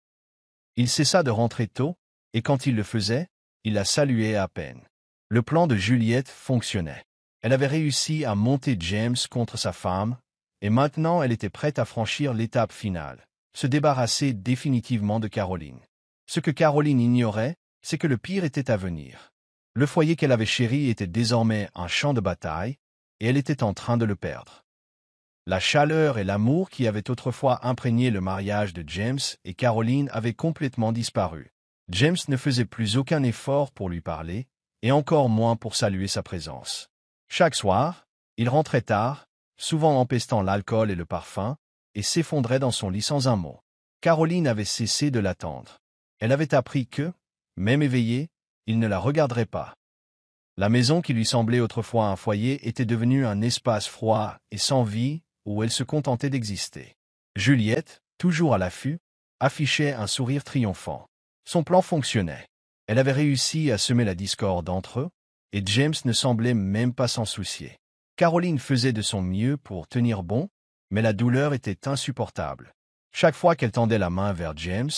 Il cessa de rentrer tôt, et quand il le faisait, il la saluait à peine. Le plan de Juliette fonctionnait. Elle avait réussi à monter James contre sa femme, et maintenant elle était prête à franchir l'étape finale, se débarrasser définitivement de Caroline. Ce que Caroline ignorait, c'est que le pire était à venir. Le foyer qu'elle avait chéri était désormais un champ de bataille, et elle était en train de le perdre. La chaleur et l'amour qui avaient autrefois imprégné le mariage de James et Caroline avaient complètement disparu. James ne faisait plus aucun effort pour lui parler, et encore moins pour saluer sa présence. Chaque soir, il rentrait tard, souvent empestant l'alcool et le parfum, et s'effondrait dans son lit sans un mot. Caroline avait cessé de l'attendre. Elle avait appris que, même éveillé, il ne la regarderait pas. La maison qui lui semblait autrefois un foyer était devenue un espace froid et sans vie où elle se contentait d'exister. Juliette, toujours à l'affût, affichait un sourire triomphant. Son plan fonctionnait. Elle avait réussi à semer la discorde entre eux, et James ne semblait même pas s'en soucier. Caroline faisait de son mieux pour tenir bon, mais la douleur était insupportable. Chaque fois qu'elle tendait la main vers James,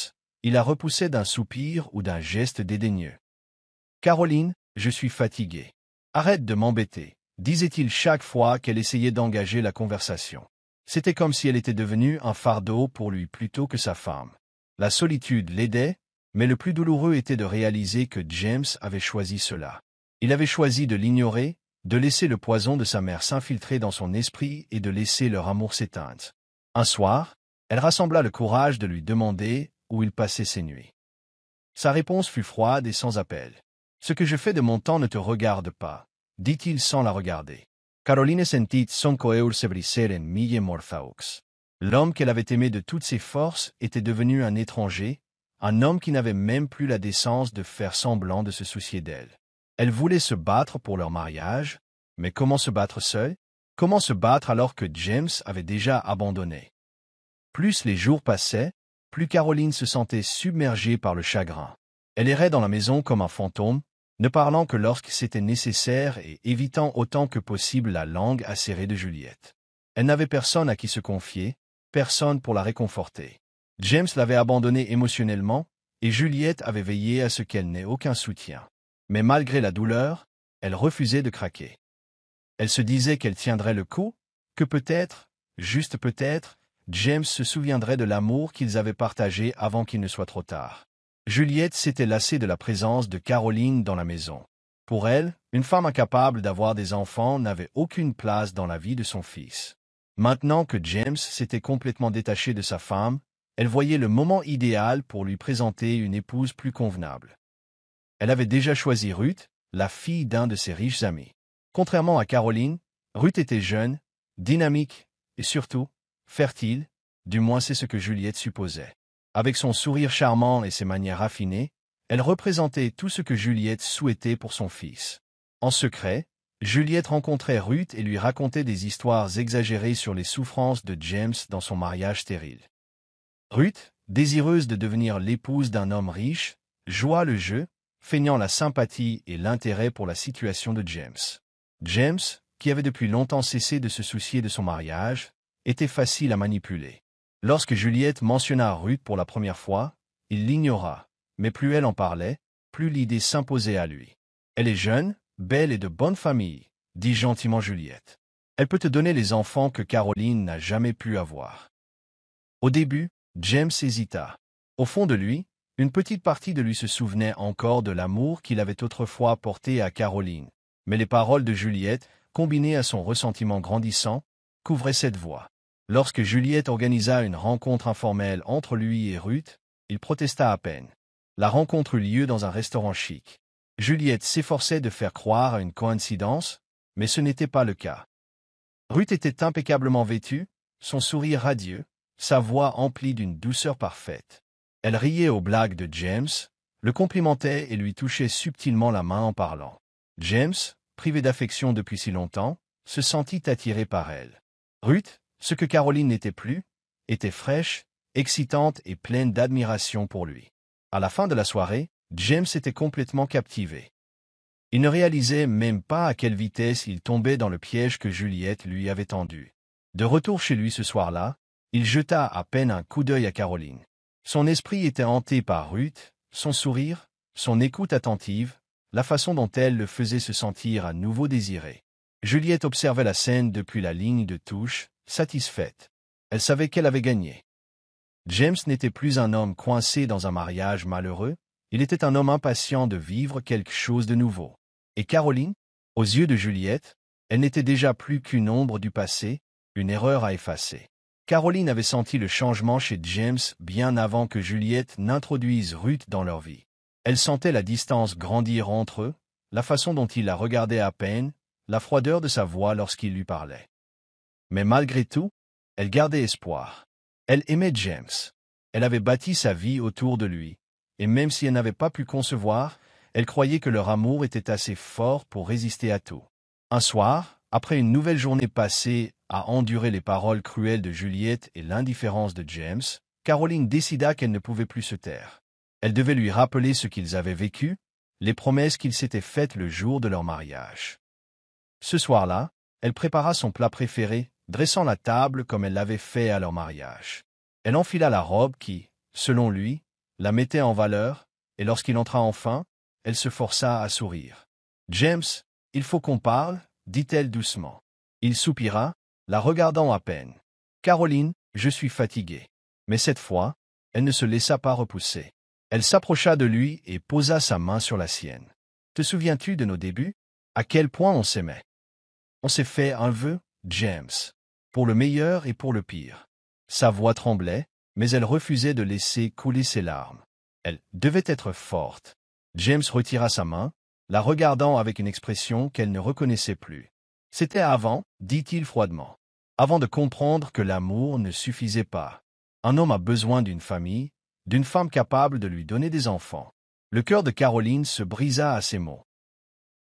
il la repoussait d'un soupir ou d'un geste dédaigneux. « Caroline, je suis fatigué. Arrête de m'embêter, » disait-il chaque fois qu'elle essayait d'engager la conversation. C'était comme si elle était devenue un fardeau pour lui plutôt que sa femme. La solitude l'aidait, mais le plus douloureux était de réaliser que James avait choisi cela. Il avait choisi de l'ignorer, de laisser le poison de sa mère s'infiltrer dans son esprit et de laisser leur amour s'éteindre. Un soir, elle rassembla le courage de lui demander où il passait ses nuits. Sa réponse fut froide et sans appel. « Ce que je fais de mon temps ne te regarde pas, » dit-il sans la regarder. Caroline sentit son cœur se briser en mille morceaux. L'homme qu'elle avait aimé de toutes ses forces était devenu un étranger, un homme qui n'avait même plus la décence de faire semblant de se soucier d'elle. Elle voulait se battre pour leur mariage, mais comment se battre seule? Comment se battre alors que James avait déjà abandonné? Plus les jours passaient, plus Caroline se sentait submergée par le chagrin. Elle errait dans la maison comme un fantôme, ne parlant que lorsque c'était nécessaire et évitant autant que possible la langue acérée de Juliette. Elle n'avait personne à qui se confier, personne pour la réconforter. James l'avait abandonnée émotionnellement, et Juliette avait veillé à ce qu'elle n'ait aucun soutien. Mais malgré la douleur, elle refusait de craquer. Elle se disait qu'elle tiendrait le coup, que peut-être, juste peut-être, James se souviendrait de l'amour qu'ils avaient partagé avant qu'il ne soit trop tard. Juliette s'était lassée de la présence de Caroline dans la maison. Pour elle, une femme incapable d'avoir des enfants n'avait aucune place dans la vie de son fils. Maintenant que James s'était complètement détaché de sa femme, elle voyait le moment idéal pour lui présenter une épouse plus convenable. Elle avait déjà choisi Ruth, la fille d'un de ses riches amis. Contrairement à Caroline, Ruth était jeune, dynamique et surtout, fertile, du moins c'est ce que Juliette supposait. Avec son sourire charmant et ses manières raffinées, elle représentait tout ce que Juliette souhaitait pour son fils. En secret, Juliette rencontrait Ruth et lui racontait des histoires exagérées sur les souffrances de James dans son mariage stérile. Ruth, désireuse de devenir l'épouse d'un homme riche, joua le jeu, feignant la sympathie et l'intérêt pour la situation de James. James, qui avait depuis longtemps cessé de se soucier de son mariage, était facile à manipuler. Lorsque Juliette mentionna Ruth pour la première fois, il l'ignora, mais plus elle en parlait, plus l'idée s'imposait à lui. « Elle est jeune, belle et de bonne famille, » dit gentiment Juliette. « Elle peut te donner les enfants que Caroline n'a jamais pu avoir. » Au début, James hésita. Au fond de lui, une petite partie de lui se souvenait encore de l'amour qu'il avait autrefois porté à Caroline, mais les paroles de Juliette, combinées à son ressentiment grandissant, couvraient cette voie. Lorsque Juliette organisa une rencontre informelle entre lui et Ruth, il protesta à peine. La rencontre eut lieu dans un restaurant chic. Juliette s'efforçait de faire croire à une coïncidence, mais ce n'était pas le cas. Ruth était impeccablement vêtue, son sourire radieux, sa voix emplie d'une douceur parfaite. Elle riait aux blagues de James, le complimentait et lui touchait subtilement la main en parlant. James, privé d'affection depuis si longtemps, se sentit attiré par elle. Ruth, ce que Caroline n'était plus, était fraîche, excitante et pleine d'admiration pour lui. À la fin de la soirée, James était complètement captivé. Il ne réalisait même pas à quelle vitesse il tombait dans le piège que Juliette lui avait tendu. De retour chez lui ce soir-là, il jeta à peine un coup d'œil à Caroline. Son esprit était hanté par Ruth, son sourire, son écoute attentive, la façon dont elle le faisait se sentir à nouveau désiré. Juliette observait la scène depuis la ligne de touche, satisfaite. Elle savait qu'elle avait gagné. James n'était plus un homme coincé dans un mariage malheureux, il était un homme impatient de vivre quelque chose de nouveau. Et Caroline, aux yeux de Juliette, elle n'était déjà plus qu'une ombre du passé, une erreur à effacer. Caroline avait senti le changement chez James bien avant que Juliette n'introduise Ruth dans leur vie. Elle sentait la distance grandir entre eux, la façon dont il la regardait à peine, la froideur de sa voix lorsqu'il lui parlait. Mais malgré tout, elle gardait espoir. Elle aimait James. Elle avait bâti sa vie autour de lui, et même si elle n'avait pas pu concevoir, elle croyait que leur amour était assez fort pour résister à tout. Un soir, après une nouvelle journée passée à endurer les paroles cruelles de Juliette et l'indifférence de James, Caroline décida qu'elle ne pouvait plus se taire. Elle devait lui rappeler ce qu'ils avaient vécu, les promesses qu'ils s'étaient faites le jour de leur mariage. Ce soir-là, elle prépara son plat préféré, dressant la table comme elle l'avait fait à leur mariage. Elle enfila la robe qui, selon lui, la mettait en valeur, et lorsqu'il entra enfin, elle se força à sourire. « James, il faut qu'on parle, » dit-elle doucement. Il soupira, la regardant à peine. « Caroline, je suis fatiguée. » Mais cette fois, elle ne se laissa pas repousser. Elle s'approcha de lui et posa sa main sur la sienne. « Te souviens-tu de nos débuts? À quel point on s'aimait? On s'est fait un vœu, James. Pour le meilleur et pour le pire. Sa voix tremblait, mais elle refusait de laisser couler ses larmes. Elle devait être forte. James retira sa main, la regardant avec une expression qu'elle ne reconnaissait plus. C'était avant, dit-il froidement. Avant de comprendre que l'amour ne suffisait pas. Un homme a besoin d'une famille, d'une femme capable de lui donner des enfants. Le cœur de Caroline se brisa à ces mots.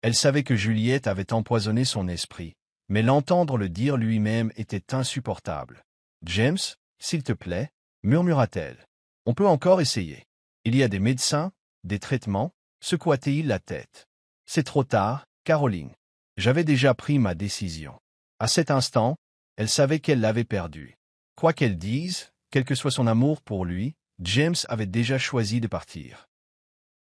Elle savait que Juliette avait empoisonné son esprit, mais l'entendre le dire lui-même était insupportable. « James, s'il te plaît, murmura-t-elle. On peut encore essayer. Il y a des médecins, des traitements, secoua-t-il la tête. C'est trop tard, Caroline. J'avais déjà pris ma décision. À cet instant, elle savait qu'elle l'avait perdu. Quoi qu'elle dise, quel que soit son amour pour lui, James avait déjà choisi de partir.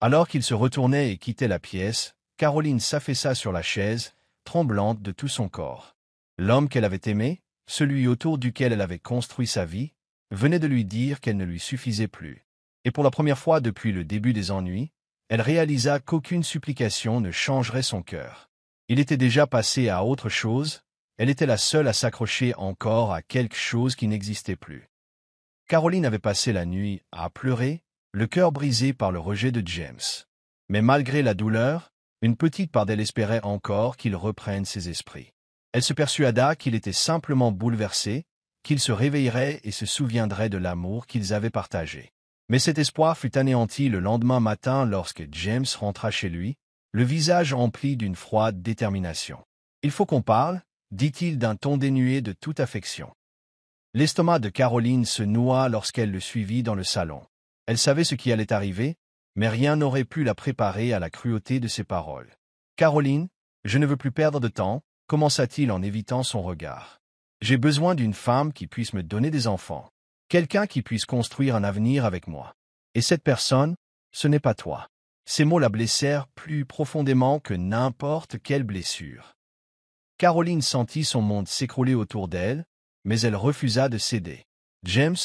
Alors qu'il se retournait et quittait la pièce, Caroline s'affaissa sur la chaise, tremblante de tout son corps. L'homme qu'elle avait aimé, celui autour duquel elle avait construit sa vie, venait de lui dire qu'elle ne lui suffisait plus. Et pour la première fois depuis le début des ennuis, elle réalisa qu'aucune supplication ne changerait son cœur. Il était déjà passé à autre chose, elle était la seule à s'accrocher encore à quelque chose qui n'existait plus. Caroline avait passé la nuit à pleurer, le cœur brisé par le rejet de James. Mais malgré la douleur, une petite part d'elle espérait encore qu'il reprenne ses esprits. Elle se persuada qu'il était simplement bouleversé, qu'il se réveillerait et se souviendrait de l'amour qu'ils avaient partagé. Mais cet espoir fut anéanti le lendemain matin lorsque James rentra chez lui, le visage empli d'une froide détermination. « Il faut qu'on parle » dit-il d'un ton dénué de toute affection. L'estomac de Caroline se noua lorsqu'elle le suivit dans le salon. Elle savait ce qui allait arriver, mais rien n'aurait pu la préparer à la cruauté de ses paroles. « Caroline, je ne veux plus perdre de temps, » commença-t-il en évitant son regard. « J'ai besoin d'une femme qui puisse me donner des enfants. Quelqu'un qui puisse construire un avenir avec moi. Et cette personne, ce n'est pas toi. » Ces mots la blessèrent plus profondément que n'importe quelle blessure. Caroline sentit son monde s'écrouler autour d'elle, mais elle refusa de céder. « James,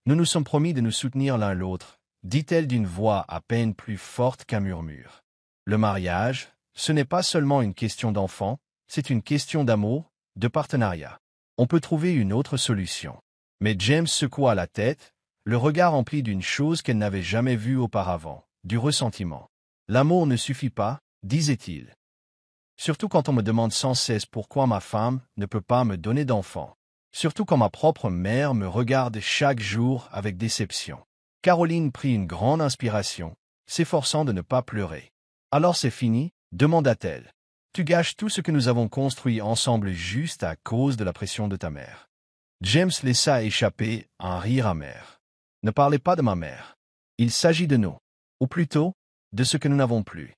nous nous sommes promis de nous soutenir l'un l'autre, » dit-elle d'une voix à peine plus forte qu'un murmure. « Le mariage, ce n'est pas seulement une question d'enfant, c'est une question d'amour, de partenariat. On peut trouver une autre solution. » Mais James secoua la tête, le regard empli d'une chose qu'elle n'avait jamais vue auparavant, du ressentiment. « L'amour ne suffit pas, » disait-il. « Surtout quand on me demande sans cesse pourquoi ma femme ne peut pas me donner d'enfants. Surtout quand ma propre mère me regarde chaque jour avec déception. » Caroline prit une grande inspiration, s'efforçant de ne pas pleurer. « Alors c'est fini ?» demanda-t-elle. « Tu gâches tout ce que nous avons construit ensemble juste à cause de la pression de ta mère. » James laissa échapper un rire amer. « Ne parlez pas de ma mère. Il s'agit de nous. Ou plutôt, de ce que nous n'avons plus.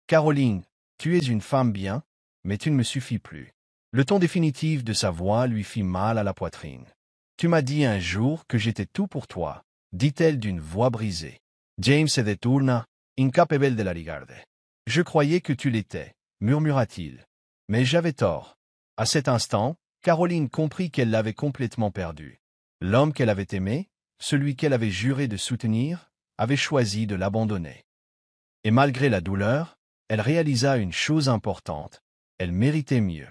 Caroline, tu es une femme bien, mais tu ne me suffis plus. » Le ton définitif de sa voix lui fit mal à la poitrine. « Tu m'as dit un jour que j'étais tout pour toi, » dit-elle d'une voix brisée. James se détourna, incapable de la regarder. « Je croyais que tu l'étais, » murmura-t-il. « Mais j'avais tort. » À cet instant, Caroline comprit qu'elle l'avait complètement perdu. L'homme qu'elle avait aimé, celui qu'elle avait juré de soutenir, avait choisi de l'abandonner. Et malgré la douleur, elle réalisa une chose importante. Elle méritait mieux.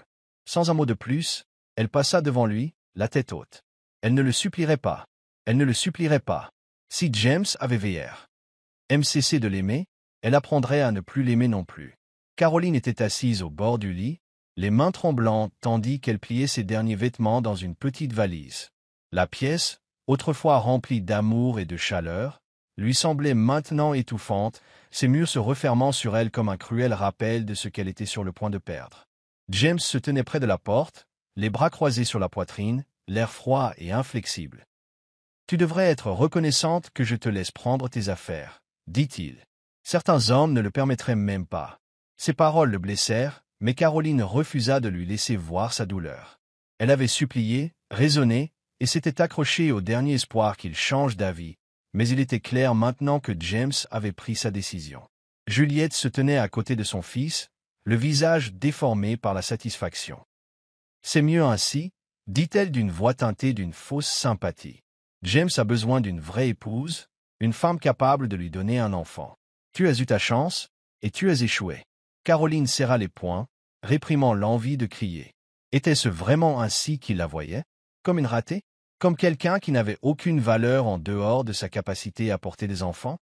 Sans un mot de plus, elle passa devant lui, la tête haute. Elle ne le supplierait pas. Elle ne le supplierait pas. Si James avait VR. Cessé de l'aimer, elle apprendrait à ne plus l'aimer non plus. Caroline était assise au bord du lit, les mains tremblantes tandis qu'elle pliait ses derniers vêtements dans une petite valise. La pièce, autrefois remplie d'amour et de chaleur, lui semblait maintenant étouffante, ses murs se refermant sur elle comme un cruel rappel de ce qu'elle était sur le point de perdre. James se tenait près de la porte, les bras croisés sur la poitrine, l'air froid et inflexible. « Tu devrais être reconnaissante que je te laisse prendre tes affaires, » dit-il. Certains hommes ne le permettraient même pas. Ces paroles le blessèrent, mais Caroline refusa de lui laisser voir sa douleur. Elle avait supplié, raisonné, et s'était accrochée au dernier espoir qu'il change d'avis, mais il était clair maintenant que James avait pris sa décision. Juliette se tenait à côté de son fils, le visage déformé par la satisfaction. « C'est mieux ainsi, » dit-elle d'une voix teintée d'une fausse sympathie. « James a besoin d'une vraie épouse, une femme capable de lui donner un enfant. Tu as eu ta chance, et tu as échoué. » Caroline serra les poings, réprimant l'envie de crier. Était-ce vraiment ainsi qu'il la voyait? Comme une ratée? Comme quelqu'un qui n'avait aucune valeur en dehors de sa capacité à porter des enfants?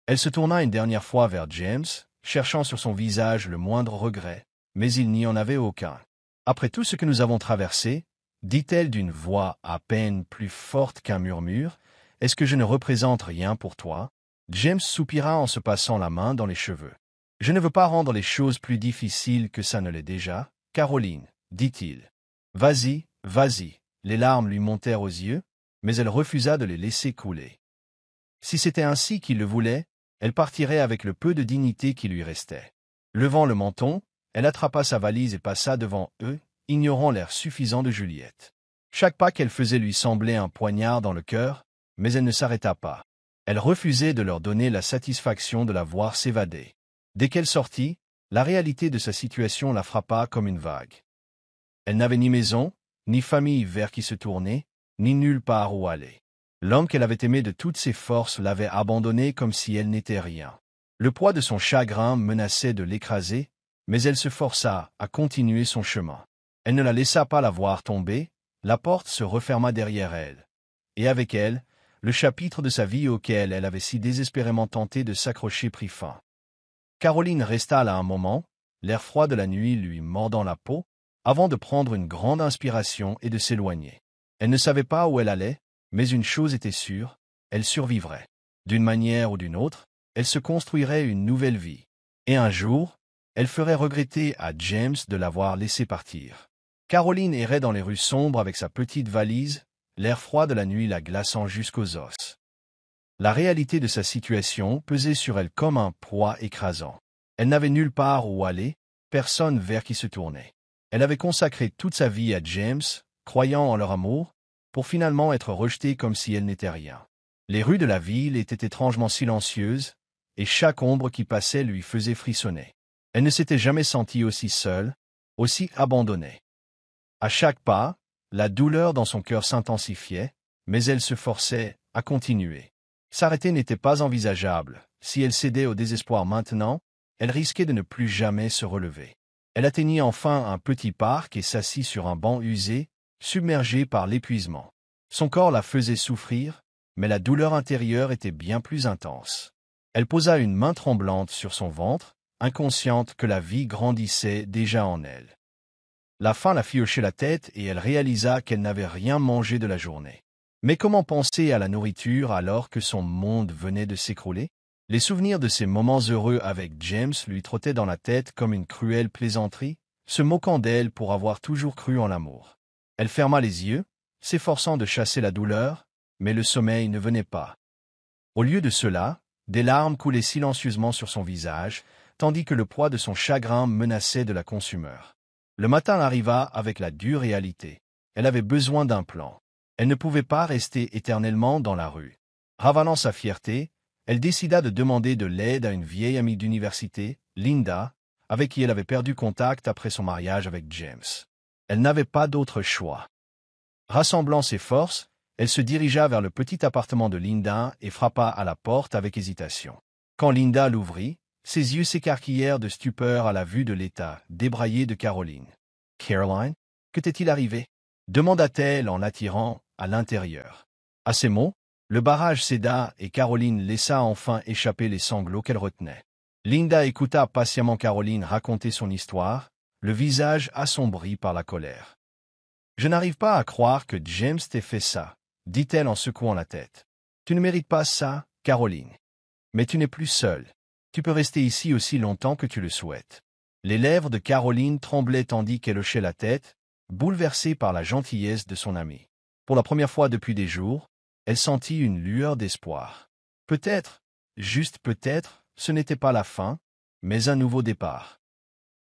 Elle se tourna une dernière fois vers James, cherchant sur son visage le moindre regret, mais il n'y en avait aucun. Après tout ce que nous avons traversé, dit-elle d'une voix à peine plus forte qu'un murmure, est-ce que je ne représente rien pour toi? James soupira en se passant la main dans les cheveux. Je ne veux pas rendre les choses plus difficiles que ça ne l'est déjà, Caroline, dit-il. Vas-y, vas-y. Les larmes lui montèrent aux yeux, mais elle refusa de les laisser couler. Si c'était ainsi qu'il le voulait, elle partirait avec le peu de dignité qui lui restait. Levant le menton, elle attrapa sa valise et passa devant eux, ignorant l'air suffisant de Juliette. Chaque pas qu'elle faisait lui semblait un poignard dans le cœur, mais elle ne s'arrêta pas. Elle refusait de leur donner la satisfaction de la voir s'évader. Dès qu'elle sortit, la réalité de sa situation la frappa comme une vague. Elle n'avait ni maison, ni famille vers qui se tourner, ni nulle part où aller. L'homme qu'elle avait aimé de toutes ses forces l'avait abandonnée comme si elle n'était rien. Le poids de son chagrin menaçait de l'écraser, mais elle se força à continuer son chemin. Elle ne la laissa pas la voir tomber, la porte se referma derrière elle. Et avec elle, le chapitre de sa vie auquel elle avait si désespérément tenté de s'accrocher prit fin. Caroline resta là un moment, l'air froid de la nuit lui mordant la peau, avant de prendre une grande inspiration et de s'éloigner. Elle ne savait pas où elle allait, mais une chose était sûre, elle survivrait. D'une manière ou d'une autre, elle se construirait une nouvelle vie. Et un jour, elle ferait regretter à James de l'avoir laissé partir. Caroline errait dans les rues sombres avec sa petite valise, l'air froid de la nuit la glaçant jusqu'aux os. La réalité de sa situation pesait sur elle comme un poids écrasant. Elle n'avait nulle part où aller, personne vers qui se tourner. Elle avait consacré toute sa vie à James, croyant en leur amour, pour finalement être rejetée comme si elle n'était rien. Les rues de la ville étaient étrangement silencieuses, et chaque ombre qui passait lui faisait frissonner. Elle ne s'était jamais sentie aussi seule, aussi abandonnée. À chaque pas, la douleur dans son cœur s'intensifiait, mais elle se forçait à continuer. S'arrêter n'était pas envisageable. Si elle cédait au désespoir maintenant, elle risquait de ne plus jamais se relever. Elle atteignit enfin un petit parc et s'assit sur un banc usé, submergé par l'épuisement. Son corps la faisait souffrir, mais la douleur intérieure était bien plus intense. Elle posa une main tremblante sur son ventre, inconsciente que la vie grandissait déjà en elle. La faim la fit hocher la tête et elle réalisa qu'elle n'avait rien mangé de la journée. Mais comment penser à la nourriture alors que son monde venait de s'écrouler? Les souvenirs de ces moments heureux avec James lui trottaient dans la tête comme une cruelle plaisanterie, se moquant d'elle pour avoir toujours cru en l'amour. Elle ferma les yeux, s'efforçant de chasser la douleur, mais le sommeil ne venait pas. Au lieu de cela, des larmes coulaient silencieusement sur son visage, tandis que le poids de son chagrin menaçait de la consumer. Le matin arriva avec la dure réalité. Elle avait besoin d'un plan. Elle ne pouvait pas rester éternellement dans la rue. Ravalant sa fierté, elle décida de demander de l'aide à une vieille amie d'université, Linda, avec qui elle avait perdu contact après son mariage avec James. Elle n'avait pas d'autre choix. Rassemblant ses forces, elle se dirigea vers le petit appartement de Linda et frappa à la porte avec hésitation. Quand Linda l'ouvrit, ses yeux s'écarquillèrent de stupeur à la vue de l'état débraillé de Caroline. « Caroline, que t'est-il arrivé ?» demanda-t-elle en l'attirant à l'intérieur. À ces mots, le barrage céda et Caroline laissa enfin échapper les sanglots qu'elle retenait. Linda écouta patiemment Caroline raconter son histoire, le visage assombri par la colère. « Je n'arrive pas à croire que James t'ait fait ça, » dit-elle en secouant la tête. « Tu ne mérites pas ça, Caroline. Mais tu n'es plus seule. Tu peux rester ici aussi longtemps que tu le souhaites. » Les lèvres de Caroline tremblaient tandis qu'elle hochait la tête, bouleversée par la gentillesse de son amie. Pour la première fois depuis des jours, elle sentit une lueur d'espoir. Peut-être, juste peut-être, ce n'était pas la fin, mais un nouveau départ.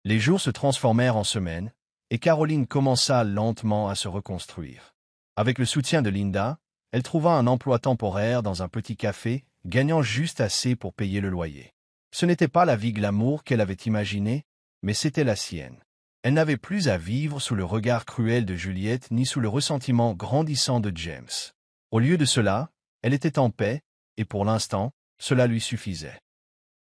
Les jours se transformèrent en semaines, et Caroline commença lentement à se reconstruire. Avec le soutien de Linda, elle trouva un emploi temporaire dans un petit café, gagnant juste assez pour payer le loyer. Ce n'était pas la vie glamour qu'elle avait imaginée, mais c'était la sienne. Elle n'avait plus à vivre sous le regard cruel de Juliette ni sous le ressentiment grandissant de James. Au lieu de cela, elle était en paix, et pour l'instant, cela lui suffisait.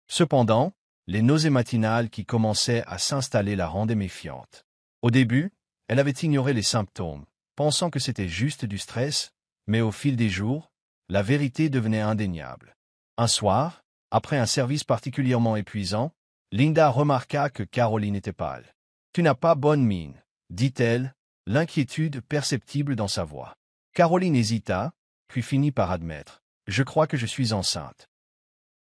Cependant, les nausées matinales qui commençaient à s'installer la rendaient méfiante. Au début, elle avait ignoré les symptômes, pensant que c'était juste du stress, mais au fil des jours, la vérité devenait indéniable. Un soir, après un service particulièrement épuisant, Linda remarqua que Caroline était pâle. « Tu n'as pas bonne mine, » dit-elle, l'inquiétude perceptible dans sa voix. Caroline hésita, puis finit par admettre. « Je crois que je suis enceinte. »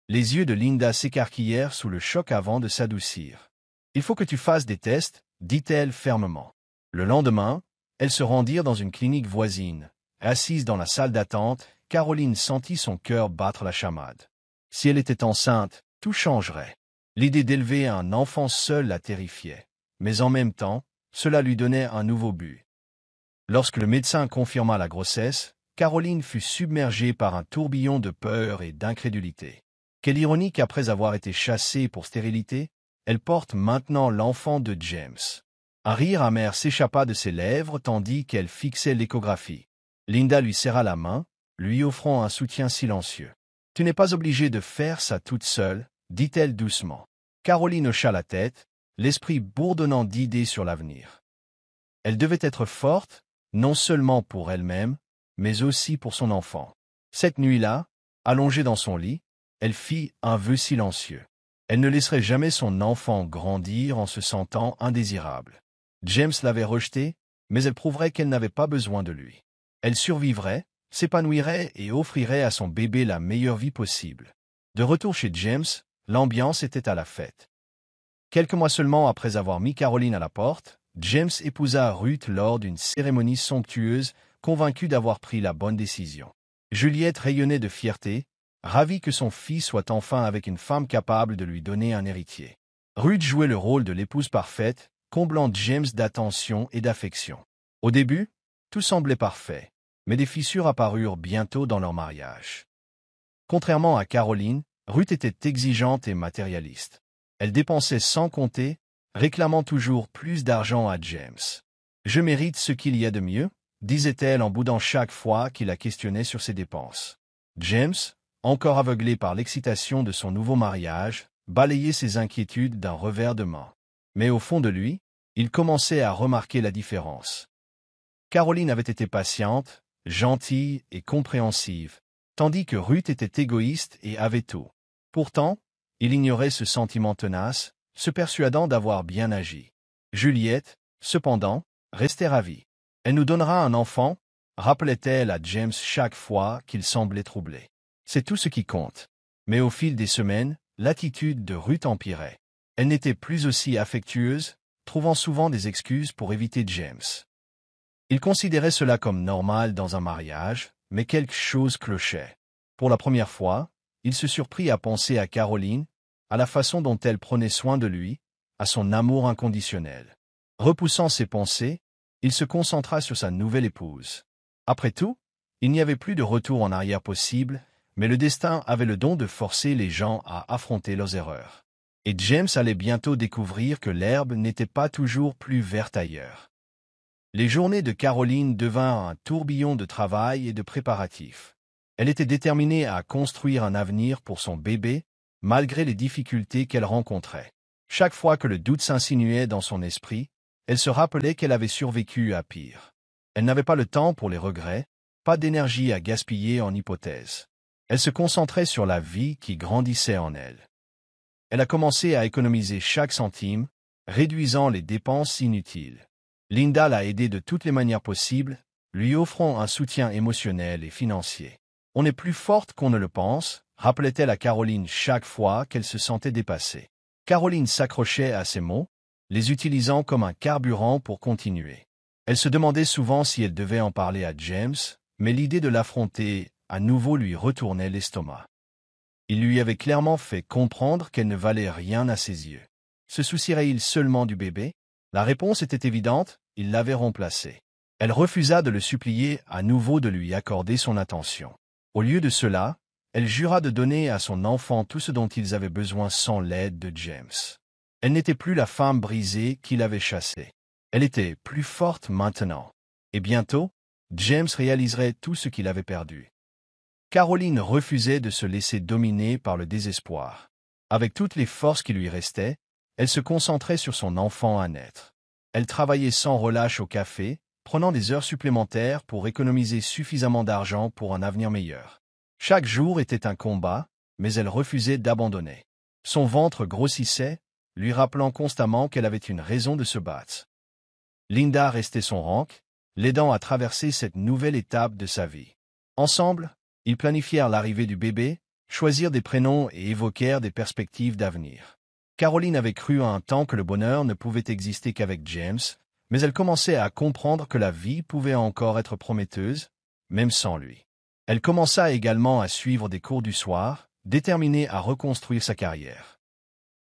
Les yeux de Linda s'écarquillèrent sous le choc avant de s'adoucir. « Il faut que tu fasses des tests, » dit-elle fermement. Le lendemain, elles se rendirent dans une clinique voisine. Assise dans la salle d'attente, Caroline sentit son cœur battre la chamade. Si elle était enceinte, tout changerait. L'idée d'élever un enfant seul la terrifiait. Mais en même temps, cela lui donnait un nouveau but. Lorsque le médecin confirma la grossesse, Caroline fut submergée par un tourbillon de peur et d'incrédulité. Quelle ironie qu'après avoir été chassée pour stérilité, elle porte maintenant l'enfant de James. Un rire amer s'échappa de ses lèvres tandis qu'elle fixait l'échographie. Linda lui serra la main, lui offrant un soutien silencieux. « Tu n'es pas obligée de faire ça toute seule, » dit-elle doucement. Caroline hocha la tête, l'esprit bourdonnant d'idées sur l'avenir. Elle devait être forte, non seulement pour elle-même, mais aussi pour son enfant. Cette nuit-là, allongée dans son lit, elle fit un vœu silencieux. Elle ne laisserait jamais son enfant grandir en se sentant indésirable. James l'avait rejeté, mais elle prouverait qu'elle n'avait pas besoin de lui. Elle survivrait, s'épanouirait et offrirait à son bébé la meilleure vie possible. De retour chez James, l'ambiance était à la fête. Quelques mois seulement après avoir mis Caroline à la porte, James épousa Ruth lors d'une cérémonie somptueuse, convaincu d'avoir pris la bonne décision. Juliette rayonnait de fierté, ravie que son fils soit enfin avec une femme capable de lui donner un héritier. Ruth jouait le rôle de l'épouse parfaite, comblant James d'attention et d'affection. Au début, tout semblait parfait, mais des fissures apparurent bientôt dans leur mariage. Contrairement à Caroline, Ruth était exigeante et matérialiste. Elle dépensait sans compter, réclamant toujours plus d'argent à James. « Je mérite ce qu'il y a de mieux », disait-elle en boudant chaque fois qu'il la questionnait sur ses dépenses. James, encore aveuglé par l'excitation de son nouveau mariage, balayait ses inquiétudes d'un revers de main. Mais au fond de lui, il commençait à remarquer la différence. Caroline avait été patiente, gentille et compréhensive, tandis que Ruth était égoïste et avait tout. Pourtant, il ignorait ce sentiment tenace, se persuadant d'avoir bien agi. Juliette, cependant, restait ravie. « Elle nous donnera un enfant », rappelait-elle à James chaque fois qu'il semblait troublé. C'est tout ce qui compte. Mais au fil des semaines, l'attitude de Ruth empirait. Elle n'était plus aussi affectueuse, trouvant souvent des excuses pour éviter James. Il considérait cela comme normal dans un mariage, mais quelque chose clochait. Pour la première fois, il se surprit à penser à Caroline, à la façon dont elle prenait soin de lui, à son amour inconditionnel. Repoussant ses pensées, il se concentra sur sa nouvelle épouse. Après tout, il n'y avait plus de retour en arrière possible, mais le destin avait le don de forcer les gens à affronter leurs erreurs. Et James allait bientôt découvrir que l'herbe n'était pas toujours plus verte ailleurs. Les journées de Caroline devinrent un tourbillon de travail et de préparatifs. Elle était déterminée à construire un avenir pour son bébé, malgré les difficultés qu'elle rencontrait. Chaque fois que le doute s'insinuait dans son esprit, elle se rappelait qu'elle avait survécu à pire. Elle n'avait pas le temps pour les regrets, pas d'énergie à gaspiller en hypothèses. Elle se concentrait sur la vie qui grandissait en elle. Elle a commencé à économiser chaque centime, réduisant les dépenses inutiles. Linda l'a aidée de toutes les manières possibles, lui offrant un soutien émotionnel et financier. « On est plus forte qu'on ne le pense », rappelait-elle à Caroline chaque fois qu'elle se sentait dépassée. Caroline s'accrochait à ces mots, les utilisant comme un carburant pour continuer. Elle se demandait souvent si elle devait en parler à James, mais l'idée de l'affronter à nouveau lui retournait l'estomac. Il lui avait clairement fait comprendre qu'elle ne valait rien à ses yeux. Se soucierait-il seulement du bébé? La réponse était évidente, il l'avait remplacé. Elle refusa de le supplier à nouveau de lui accorder son attention. Au lieu de cela, elle jura de donner à son enfant tout ce dont ils avaient besoin sans l'aide de James. Elle n'était plus la femme brisée qu'il avait chassée. Elle était plus forte maintenant. Et bientôt, James réaliserait tout ce qu'il avait perdu. Caroline refusait de se laisser dominer par le désespoir. Avec toutes les forces qui lui restaient, elle se concentrait sur son enfant à naître. Elle travaillait sans relâche au café, prenant des heures supplémentaires pour économiser suffisamment d'argent pour un avenir meilleur. Chaque jour était un combat, mais elle refusait d'abandonner. Son ventre grossissait, lui rappelant constamment qu'elle avait une raison de se battre. Linda restait son rank, l'aidant à traverser cette nouvelle étape de sa vie. Ensemble, ils planifièrent l'arrivée du bébé, choisirent des prénoms et évoquèrent des perspectives d'avenir. Caroline avait cru à un temps que le bonheur ne pouvait exister qu'avec James, mais elle commençait à comprendre que la vie pouvait encore être prometteuse, même sans lui. Elle commença également à suivre des cours du soir, déterminée à reconstruire sa carrière.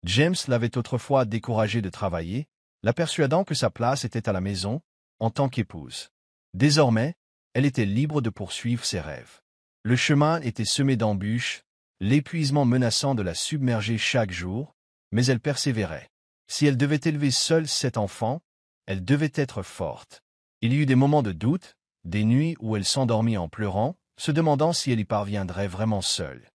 James l'avait autrefois découragée de travailler, la persuadant que sa place était à la maison, en tant qu'épouse. Désormais, elle était libre de poursuivre ses rêves. Le chemin était semé d'embûches, l'épuisement menaçant de la submerger chaque jour, mais elle persévérait. Si elle devait élever seule 7 enfants, elle devait être forte. Il y eut des moments de doute, des nuits où elle s'endormit en pleurant, se demandant si elle y parviendrait vraiment seule.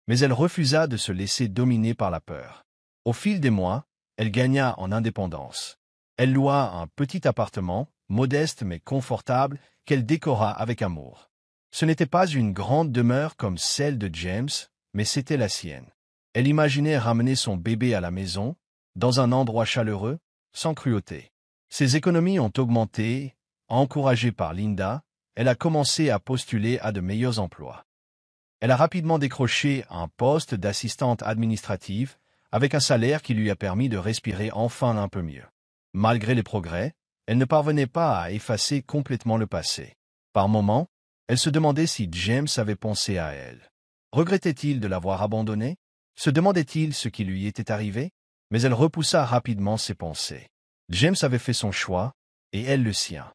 Mais elle refusa de se laisser dominer par la peur. Au fil des mois, elle gagna en indépendance. Elle loua un petit appartement, modeste mais confortable, qu'elle décora avec amour. Ce n'était pas une grande demeure comme celle de James, mais c'était la sienne. Elle imaginait ramener son bébé à la maison, dans un endroit chaleureux, sans cruauté. Ses économies ont augmenté, encouragée par Linda, elle a commencé à postuler à de meilleurs emplois. Elle a rapidement décroché un poste d'assistante administrative, avec un salaire qui lui a permis de respirer enfin un peu mieux. Malgré les progrès, elle ne parvenait pas à effacer complètement le passé. Par moments, elle se demandait si James avait pensé à elle. Regrettait-il de l'avoir abandonnée? Se demandait-il ce qui lui était arrivé? Mais elle repoussa rapidement ses pensées. James avait fait son choix, et elle le sien.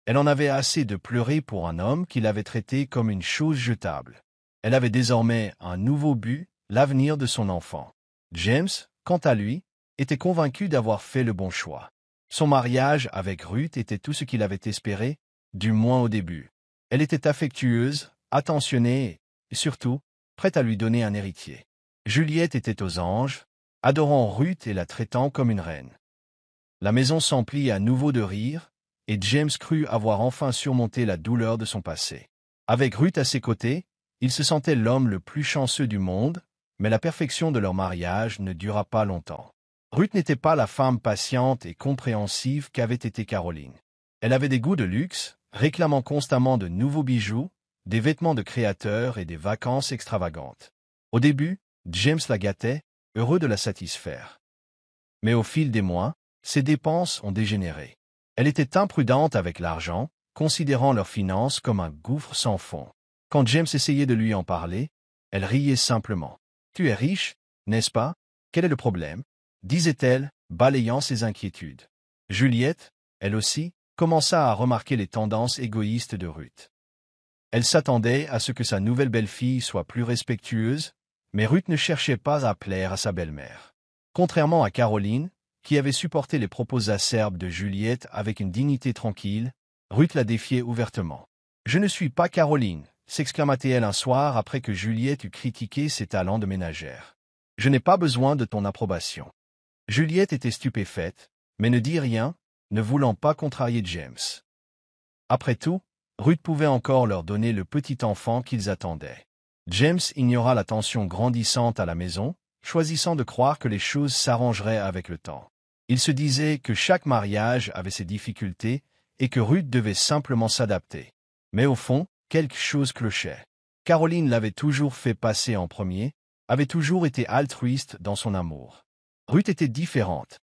Elle en avait assez de pleurer pour un homme qui l'avait traité comme une chose jetable. Elle avait désormais un nouveau but, l'avenir de son enfant. James, quant à lui, était convaincu d'avoir fait le bon choix. Son mariage avec Ruth était tout ce qu'il avait espéré, du moins au début. Elle était affectueuse, attentionnée et surtout, prête à lui donner un héritier. Juliette était aux anges, adorant Ruth et la traitant comme une reine. La maison s'emplit à nouveau de rire, et James crut avoir enfin surmonté la douleur de son passé. Avec Ruth à ses côtés, il se sentait l'homme le plus chanceux du monde, mais la perfection de leur mariage ne dura pas longtemps. Ruth n'était pas la femme patiente et compréhensive qu'avait été Caroline. Elle avait des goûts de luxe, réclamant constamment de nouveaux bijoux, des vêtements de créateurs et des vacances extravagantes. Au début, James la gâtait, heureux de la satisfaire. Mais au fil des mois, ses dépenses ont dégénéré. Elle était imprudente avec l'argent, considérant leurs finances comme un gouffre sans fond. Quand James essayait de lui en parler, elle riait simplement. « Tu es riche, n'est-ce pas? Quel est le problème ?» disait-elle, balayant ses inquiétudes. Juliette, elle aussi, commença à remarquer les tendances égoïstes de Ruth. Elle s'attendait à ce que sa nouvelle belle-fille soit plus respectueuse, mais Ruth ne cherchait pas à plaire à sa belle-mère. Contrairement à Caroline, qui avait supporté les propos acerbes de Juliette avec une dignité tranquille, Ruth la défiait ouvertement. « Je ne suis pas Caroline », s'exclama-t-elle un soir après que Juliette eut critiqué ses talents de ménagère. « Je n'ai pas besoin de ton approbation. » Juliette était stupéfaite, mais ne dit rien, ne voulant pas contrarier James. Après tout, Ruth pouvait encore leur donner le petit enfant qu'ils attendaient. James ignora la tension grandissante à la maison, choisissant de croire que les choses s'arrangeraient avec le temps. Il se disait que chaque mariage avait ses difficultés et que Ruth devait simplement s'adapter. Mais au fond, quelque chose clochait. Caroline l'avait toujours fait passer en premier, avait toujours été altruiste dans son amour. Ruth était différente.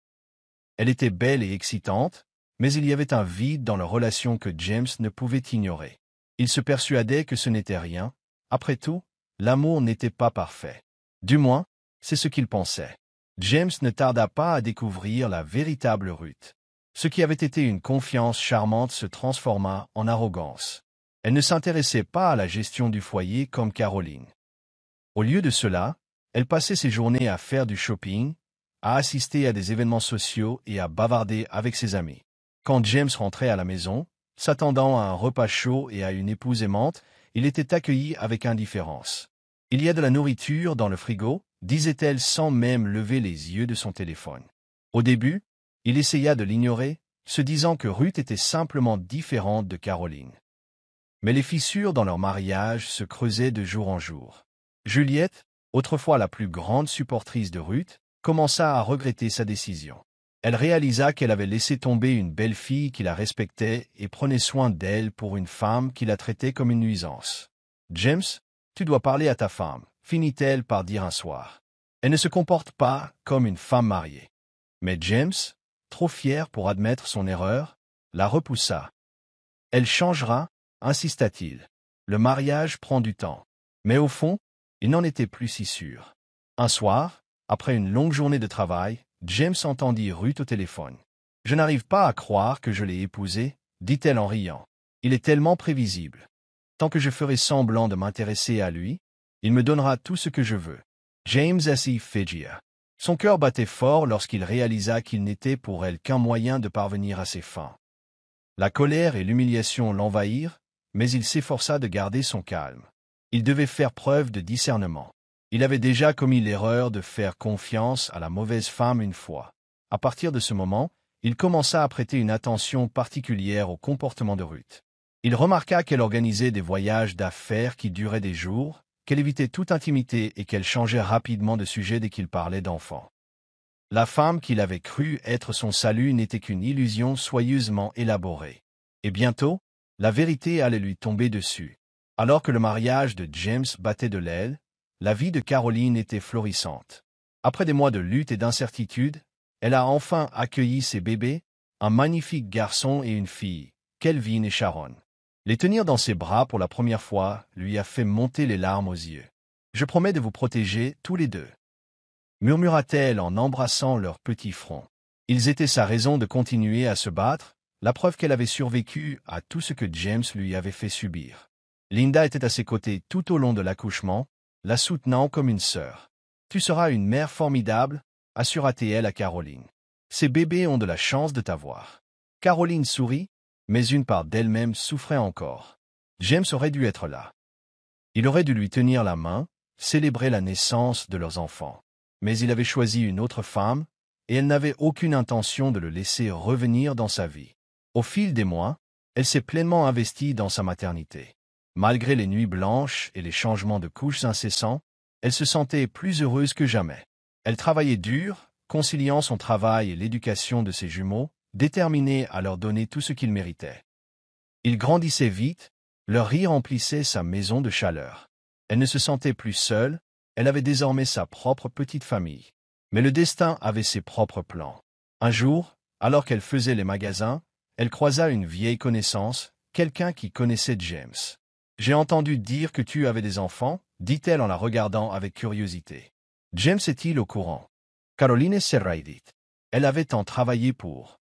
Elle était belle et excitante, mais il y avait un vide dans leur relation que James ne pouvait ignorer. Il se persuadait que ce n'était rien. Après tout, l'amour n'était pas parfait. Du moins, c'est ce qu'il pensait. James ne tarda pas à découvrir la véritable Ruth. Ce qui avait été une confiance charmante se transforma en arrogance. Elle ne s'intéressait pas à la gestion du foyer comme Caroline. Au lieu de cela, elle passait ses journées à faire du shopping, à assister à des événements sociaux et à bavarder avec ses amis. Quand James rentrait à la maison, s'attendant à un repas chaud et à une épouse aimante, il était accueilli avec indifférence. « Il y a de la nourriture dans le frigo ?» disait-elle sans même lever les yeux de son téléphone. Au début, il essaya de l'ignorer, se disant que Ruth était simplement différente de Caroline. Mais les fissures dans leur mariage se creusaient de jour en jour. Juliette, autrefois la plus grande supportrice de Ruth, commença à regretter sa décision. Elle réalisa qu'elle avait laissé tomber une belle fille qui la respectait et prenait soin d'elle pour une femme qui la traitait comme une nuisance. « James, tu dois parler à ta femme », finit-elle par dire un soir. « Elle ne se comporte pas comme une femme mariée. » Mais James, trop fier pour admettre son erreur, la repoussa. « Elle changera », insista-t-il. « Le mariage prend du temps. » Mais au fond, il n'en était plus si sûr. Un soir, après une longue journée de travail, James entendit Ruth au téléphone. « Je n'arrive pas à croire que je l'ai épousé, » dit-elle en riant. « Il est tellement prévisible. Tant que je ferai semblant de m'intéresser à lui, il me donnera tout ce que je veux. » James S. Figia. Son cœur battait fort lorsqu'il réalisa qu'il n'était pour elle qu'un moyen de parvenir à ses fins. La colère et l'humiliation l'envahirent, mais il s'efforça de garder son calme. Il devait faire preuve de discernement. Il avait déjà commis l'erreur de faire confiance à la mauvaise femme une fois. À partir de ce moment, il commença à prêter une attention particulière au comportement de Ruth. Il remarqua qu'elle organisait des voyages d'affaires qui duraient des jours, qu'elle évitait toute intimité et qu'elle changeait rapidement de sujet dès qu'il parlait d'enfants. La femme qu'il avait cru être son salut n'était qu'une illusion soigneusement élaborée. Et bientôt, la vérité allait lui tomber dessus. Alors que le mariage de James battait de l'aile, la vie de Caroline était florissante. Après des mois de lutte et d'incertitude, elle a enfin accueilli ses bébés, un magnifique garçon et une fille, Kelvin et Sharon. Les tenir dans ses bras pour la première fois lui a fait monter les larmes aux yeux. « Je promets de vous protéger tous les deux, » murmura-t-elle en embrassant leur petit front. Ils étaient sa raison de continuer à se battre, la preuve qu'elle avait survécu à tout ce que James lui avait fait subir. Linda était à ses côtés tout au long de l'accouchement, la soutenant comme une sœur. « Tu seras une mère formidable », assura-t-elle à Caroline. « Ces bébés ont de la chance de t'avoir. » Caroline sourit, mais une part d'elle-même souffrait encore. James aurait dû être là. Il aurait dû lui tenir la main, célébrer la naissance de leurs enfants. Mais il avait choisi une autre femme, et elle n'avait aucune intention de le laisser revenir dans sa vie. Au fil des mois, elle s'est pleinement investie dans sa maternité. Malgré les nuits blanches et les changements de couches incessants, elle se sentait plus heureuse que jamais. Elle travaillait dur, conciliant son travail et l'éducation de ses jumeaux, déterminée à leur donner tout ce qu'ils méritaient. Ils grandissaient vite, leur rire emplissait sa maison de chaleur. Elle ne se sentait plus seule, elle avait désormais sa propre petite famille. Mais le destin avait ses propres plans. Un jour, alors qu'elle faisait les magasins, elle croisa une vieille connaissance, quelqu'un qui connaissait James. « J'ai entendu dire que tu avais des enfants », dit-elle en la regardant avec curiosité. James est-il au courant? Caroline Serraidit. Elle avait tant travaillé pour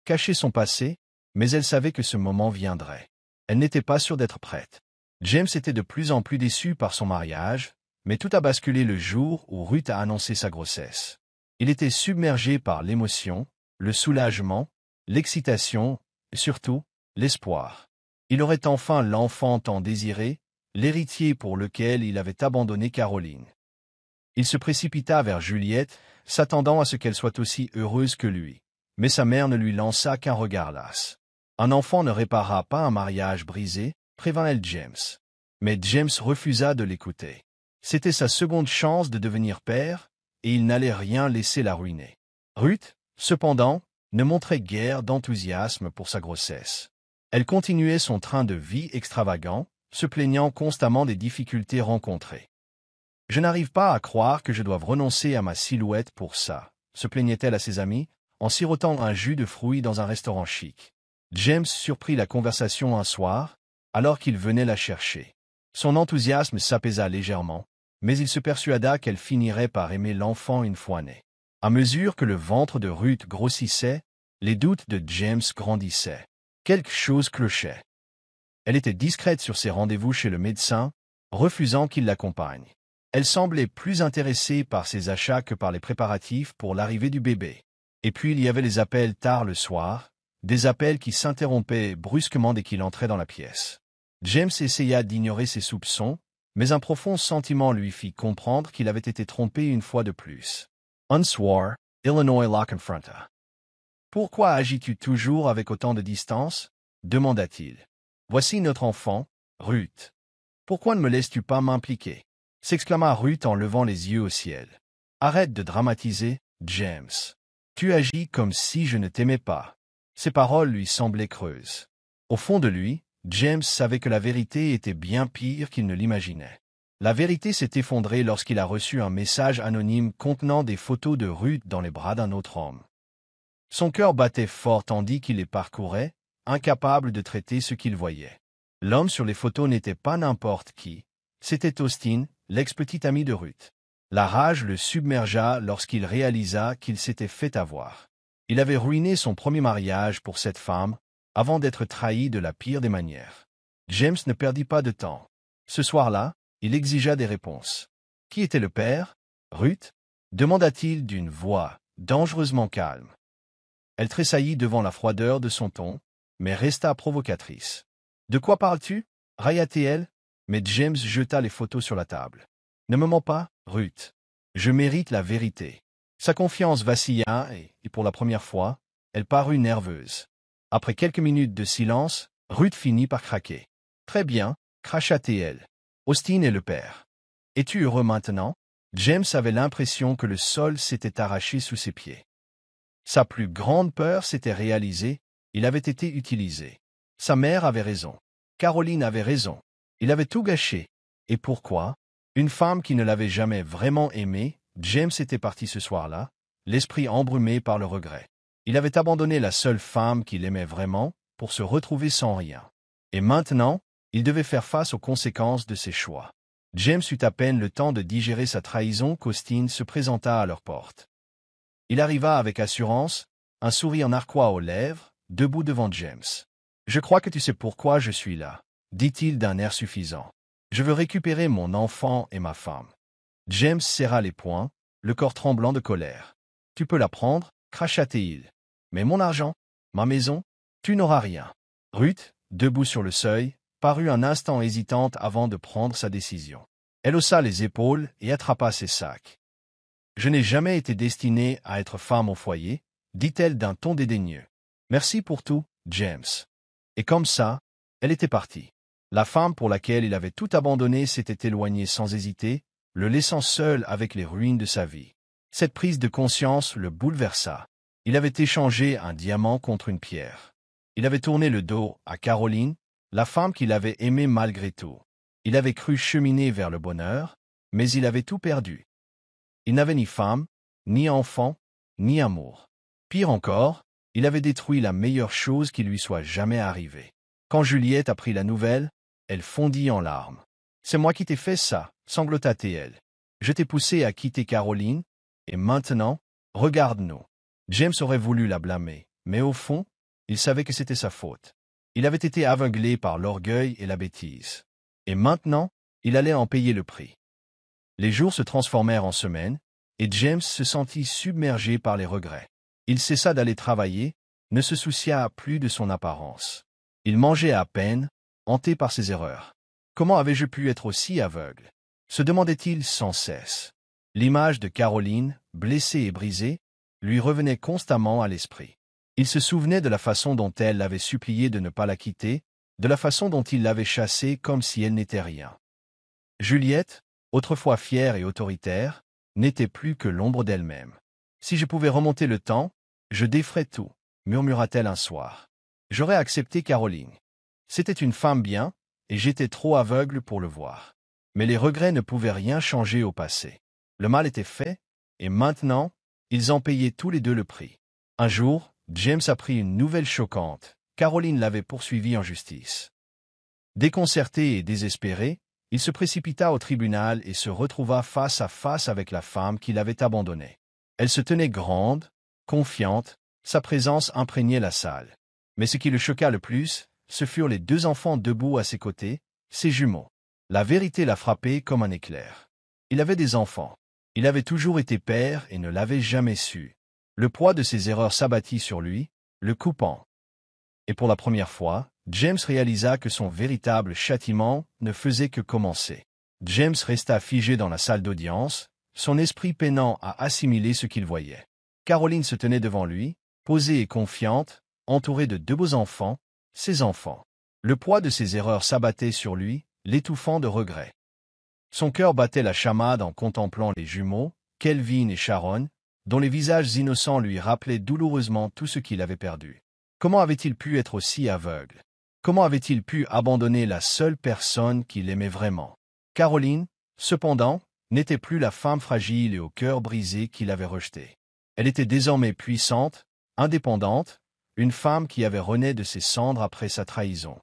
cacher son passé, mais elle savait que ce moment viendrait. Elle n'était pas sûre d'être prête. James était de plus en plus déçu par son mariage, mais tout a basculé le jour où Ruth a annoncé sa grossesse. Il était submergé par l'émotion, le soulagement, l'excitation et surtout l'espoir. Il aurait enfin l'enfant tant désiré, l'héritier pour lequel il avait abandonné Caroline. Il se précipita vers Juliette, s'attendant à ce qu'elle soit aussi heureuse que lui. Mais sa mère ne lui lança qu'un regard las. Un enfant ne réparera pas un mariage brisé, prévint-elle James. Mais James refusa de l'écouter. C'était sa seconde chance de devenir père, et il n'allait rien laisser la ruiner. Ruth, cependant, ne montrait guère d'enthousiasme pour sa grossesse. Elle continuait son train de vie extravagant, se plaignant constamment des difficultés rencontrées. « Je n'arrive pas à croire que je doive renoncer à ma silhouette pour ça », se plaignait-elle à ses amis, en sirotant un jus de fruits dans un restaurant chic. James surprit la conversation un soir, alors qu'il venait la chercher. Son enthousiasme s'apaisa légèrement, mais il se persuada qu'elle finirait par aimer l'enfant une fois né. À mesure que le ventre de Ruth grossissait, les doutes de James grandissaient. Quelque chose clochait. Elle était discrète sur ses rendez-vous chez le médecin, refusant qu'il l'accompagne. Elle semblait plus intéressée par ses achats que par les préparatifs pour l'arrivée du bébé. Et puis il y avait les appels tard le soir, des appels qui s'interrompaient brusquement dès qu'il entrait dans la pièce. James essaya d'ignorer ses soupçons, mais un profond sentiment lui fit comprendre qu'il avait été trompé une fois de plus. Un soir, Illinois la confronta. « Pourquoi agis-tu toujours avec autant de distance ?» demanda-t-il. « Voici notre enfant, Ruth. Pourquoi ne me laisses-tu pas m'impliquer ?» s'exclama Ruth en levant les yeux au ciel. « Arrête de dramatiser, James. Tu agis comme si je ne t'aimais pas. » Ces paroles lui semblaient creuses. Au fond de lui, James savait que la vérité était bien pire qu'il ne l'imaginait. La vérité s'est effondrée lorsqu'il a reçu un message anonyme contenant des photos de Ruth dans les bras d'un autre homme. Son cœur battait fort tandis qu'il les parcourait, incapable de traiter ce qu'il voyait. L'homme sur les photos n'était pas n'importe qui, c'était Austin, l'ex-petit ami de Ruth. La rage le submergea lorsqu'il réalisa qu'il s'était fait avoir. Il avait ruiné son premier mariage pour cette femme, avant d'être trahi de la pire des manières. James ne perdit pas de temps. Ce soir-là, il exigea des réponses. Qui était le père? Ruth? Demanda-t-il d'une voix dangereusement calme. Elle tressaillit devant la froideur de son ton, mais resta provocatrice. De quoi parles-tu? Railla-t-elle, mais James jeta les photos sur la table. Ne me mens pas, Ruth. Je mérite la vérité. Sa confiance vacilla et pour la première fois, elle parut nerveuse. Après quelques minutes de silence, Ruth finit par craquer. Très bien, cracha-t-elle. Austin est le père. Es-tu heureux maintenant? James avait l'impression que le sol s'était arraché sous ses pieds. Sa plus grande peur s'était réalisée, il avait été utilisé. Sa mère avait raison. Caroline avait raison. Il avait tout gâché. Et pourquoi? Une femme qui ne l'avait jamais vraiment aimé, James était parti ce soir-là, l'esprit embrumé par le regret. Il avait abandonné la seule femme qu'il aimait vraiment, pour se retrouver sans rien. Et maintenant, il devait faire face aux conséquences de ses choix. James eut à peine le temps de digérer sa trahison qu'Austin se présenta à leur porte. Il arriva avec assurance, un sourire narquois aux lèvres, debout devant James. « Je crois que tu sais pourquoi je suis là, » dit-il d'un air suffisant. « Je veux récupérer mon enfant et ma femme. » James serra les poings, le corps tremblant de colère. « Tu peux la prendre, » cracha-t-il. « Mais mon argent, ma maison, tu n'auras rien. » Ruth, debout sur le seuil, parut un instant hésitante avant de prendre sa décision. Elle haussa les épaules et attrapa ses sacs. « Je n'ai jamais été destinée à être femme au foyer, » dit-elle d'un ton dédaigneux. « Merci pour tout, James. » Et comme ça, elle était partie. La femme pour laquelle il avait tout abandonné s'était éloignée sans hésiter, le laissant seul avec les ruines de sa vie. Cette prise de conscience le bouleversa. Il avait échangé un diamant contre une pierre. Il avait tourné le dos à Caroline, la femme qu'il avait aimée malgré tout. Il avait cru cheminer vers le bonheur, mais il avait tout perdu. Il n'avait ni femme, ni enfant, ni amour. Pire encore, il avait détruit la meilleure chose qui lui soit jamais arrivée. Quand Juliette apprit la nouvelle, elle fondit en larmes. « C'est moi qui t'ai fait ça, » sanglota-t-elle. « Je t'ai poussé à quitter Caroline, et maintenant, regarde-nous. » James aurait voulu la blâmer, mais au fond, il savait que c'était sa faute. Il avait été aveuglé par l'orgueil et la bêtise. Et maintenant, il allait en payer le prix. Les jours se transformèrent en semaines, et James se sentit submergé par les regrets. Il cessa d'aller travailler, ne se soucia plus de son apparence. Il mangeait à peine, hanté par ses erreurs. Comment avais-je pu être aussi aveugle? Se demandait-il sans cesse. L'image de Caroline, blessée et brisée, lui revenait constamment à l'esprit. Il se souvenait de la façon dont elle l'avait supplié de ne pas la quitter, de la façon dont il l'avait chassée comme si elle n'était rien. Juliette, autrefois fière et autoritaire, n'était plus que l'ombre d'elle-même. « Si je pouvais remonter le temps, je déferais tout, » murmura-t-elle un soir. « J'aurais accepté Caroline. C'était une femme bien, et j'étais trop aveugle pour le voir. Mais les regrets ne pouvaient rien changer au passé. Le mal était fait, et maintenant, ils en payaient tous les deux le prix. Un jour, James apprit une nouvelle choquante. Caroline l'avait poursuivi en justice. Déconcerté et désespéré, il se précipita au tribunal et se retrouva face à face avec la femme qu'il avait abandonnée. Elle se tenait grande, confiante, sa présence imprégnait la salle. Mais ce qui le choqua le plus, ce furent les deux enfants debout à ses côtés, ses jumeaux. La vérité l'a frappé comme un éclair. Il avait des enfants. Il avait toujours été père et ne l'avait jamais su. Le poids de ses erreurs s'abattit sur lui, le coupant. Et pour la première fois, James réalisa que son véritable châtiment ne faisait que commencer. James resta figé dans la salle d'audience, son esprit peinant à assimiler ce qu'il voyait. Caroline se tenait devant lui, posée et confiante, entourée de deux beaux enfants, ses enfants. Le poids de ses erreurs s'abattait sur lui, l'étouffant de regrets. Son cœur battait la chamade en contemplant les jumeaux, Kelvin et Sharon, dont les visages innocents lui rappelaient douloureusement tout ce qu'il avait perdu. Comment avait-il pu être aussi aveugle? Comment avait-il pu abandonner la seule personne qu'il aimait vraiment? Caroline, cependant, n'était plus la femme fragile et au cœur brisé qu'il avait rejetée. Elle était désormais puissante, indépendante, une femme qui avait rené de ses cendres après sa trahison.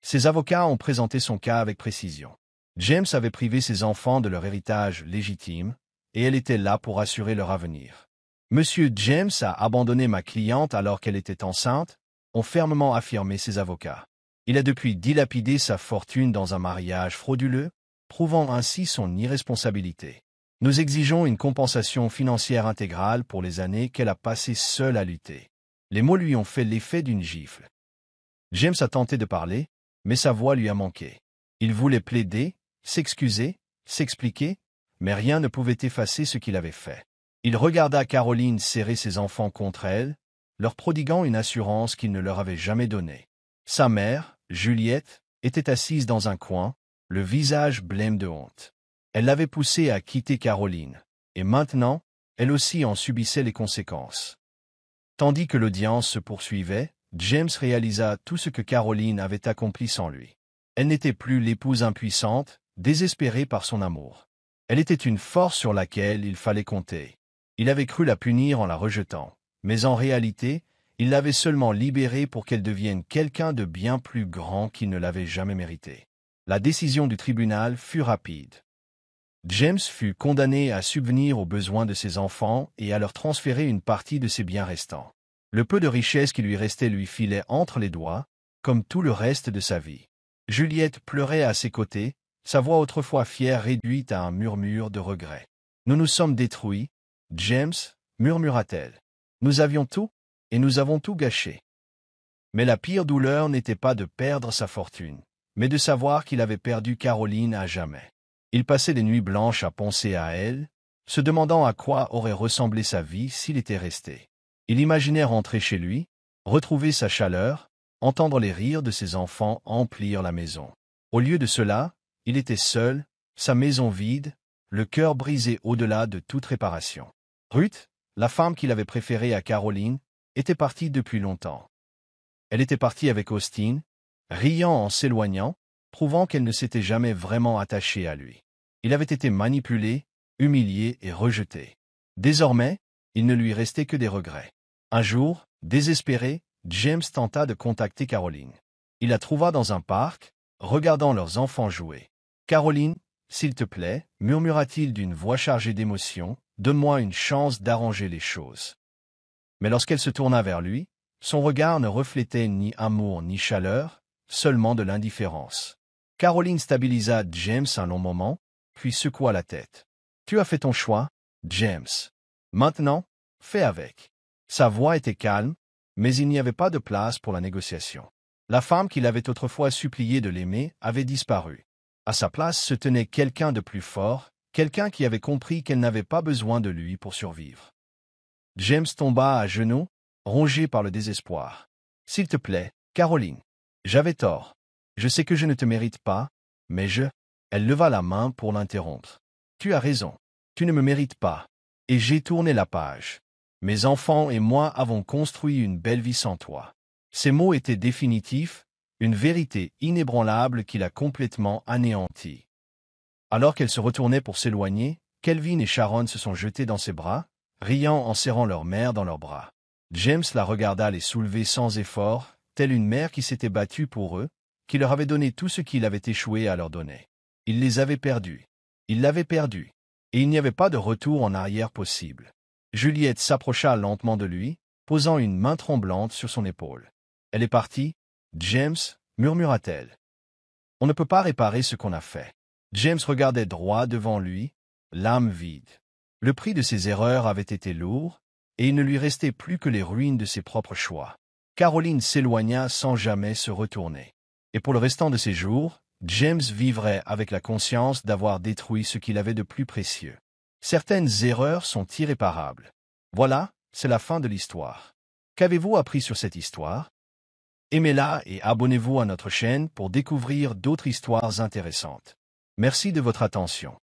Ses avocats ont présenté son cas avec précision. James avait privé ses enfants de leur héritage légitime, et elle était là pour assurer leur avenir. Monsieur James a abandonné ma cliente alors qu'elle était enceinte, ont fermement affirmé ses avocats. Il a depuis dilapidé sa fortune dans un mariage frauduleux, prouvant ainsi son irresponsabilité. Nous exigeons une compensation financière intégrale pour les années qu'elle a passées seule à lutter. Les mots lui ont fait l'effet d'une gifle. James a tenté de parler, mais sa voix lui a manqué. Il voulait plaider, s'excuser, s'expliquer, mais rien ne pouvait effacer ce qu'il avait fait. Il regarda Caroline serrer ses enfants contre elle, leur prodiguant une assurance qu'il ne leur avait jamais donnée. Sa mère, Juliette, était assise dans un coin, le visage blême de honte. Elle l'avait poussée à quitter Caroline, et maintenant, elle aussi en subissait les conséquences. Tandis que l'audience se poursuivait, James réalisa tout ce que Caroline avait accompli sans lui. Elle n'était plus l'épouse impuissante, désespérée par son amour. Elle était une force sur laquelle il fallait compter. Il avait cru la punir en la rejetant, mais en réalité, il l'avait seulement libérée pour qu'elle devienne quelqu'un de bien plus grand qu'il ne l'avait jamais mérité. La décision du tribunal fut rapide. James fut condamné à subvenir aux besoins de ses enfants et à leur transférer une partie de ses biens restants. Le peu de richesse qui lui restait lui filait entre les doigts, comme tout le reste de sa vie. Juliette pleurait à ses côtés, sa voix autrefois fière réduite à un murmure de regret. « Nous nous sommes détruits, James, murmura-t-elle. Nous avions tout, et nous avons tout gâché. » Mais la pire douleur n'était pas de perdre sa fortune, mais de savoir qu'il avait perdu Caroline à jamais. Il passait des nuits blanches à penser à elle, se demandant à quoi aurait ressemblé sa vie s'il était resté. Il imaginait rentrer chez lui, retrouver sa chaleur, entendre les rires de ses enfants emplir la maison. Au lieu de cela, il était seul, sa maison vide, le cœur brisé au-delà de toute réparation. Ruth, la femme qu'il avait préférée à Caroline, était partie depuis longtemps. Elle était partie avec Austin, riant en s'éloignant, prouvant qu'elle ne s'était jamais vraiment attachée à lui. Il avait été manipulé, humilié et rejeté. Désormais, il ne lui restait que des regrets. Un jour, désespéré, James tenta de contacter Caroline. Il la trouva dans un parc, regardant leurs enfants jouer. « Caroline, s'il te plaît, murmura-t-il d'une voix chargée d'émotion, donne-moi une chance d'arranger les choses. » Mais lorsqu'elle se tourna vers lui, son regard ne reflétait ni amour ni chaleur, seulement de l'indifférence. Caroline stabilisa James un long moment, puis secoua la tête. « Tu as fait ton choix, James. Maintenant, fais avec. » Sa voix était calme, mais il n'y avait pas de place pour la négociation. La femme qu'il avait autrefois supplié de l'aimer avait disparu. À sa place se tenait quelqu'un de plus fort, quelqu'un qui avait compris qu'elle n'avait pas besoin de lui pour survivre. James tomba à genoux, rongé par le désespoir. « S'il te plaît, Caroline. J'avais tort. Je sais que je ne te mérite pas, mais je... » Elle leva la main pour l'interrompre. « Tu as raison. Tu ne me mérites pas. Et j'ai tourné la page. Mes enfants et moi avons construit une belle vie sans toi. » Ces mots étaient définitifs, une vérité inébranlable qui l'a complètement anéantie. Alors qu'elle se retournait pour s'éloigner, Kelvin et Sharon se sont jetés dans ses bras, riant en serrant leur mère dans leurs bras. James la regarda les soulever sans effort, telle une mère qui s'était battue pour eux, qui leur avait donné tout ce qu'il avait échoué à leur donner. Il les avait perdus. Il l'avait perdu. Et il n'y avait pas de retour en arrière possible. Juliette s'approcha lentement de lui, posant une main tremblante sur son épaule. « Elle est partie, James, murmura-t-elle. On ne peut pas réparer ce qu'on a fait. » James regardait droit devant lui, l'âme vide. Le prix de ses erreurs avait été lourd, et il ne lui restait plus que les ruines de ses propres choix. Caroline s'éloigna sans jamais se retourner. Et pour le restant de ses jours, James vivrait avec la conscience d'avoir détruit ce qu'il avait de plus précieux. Certaines erreurs sont irréparables. Voilà, c'est la fin de l'histoire. Qu'avez-vous appris sur cette histoire? Aimez-la et abonnez-vous à notre chaîne pour découvrir d'autres histoires intéressantes. Merci de votre attention.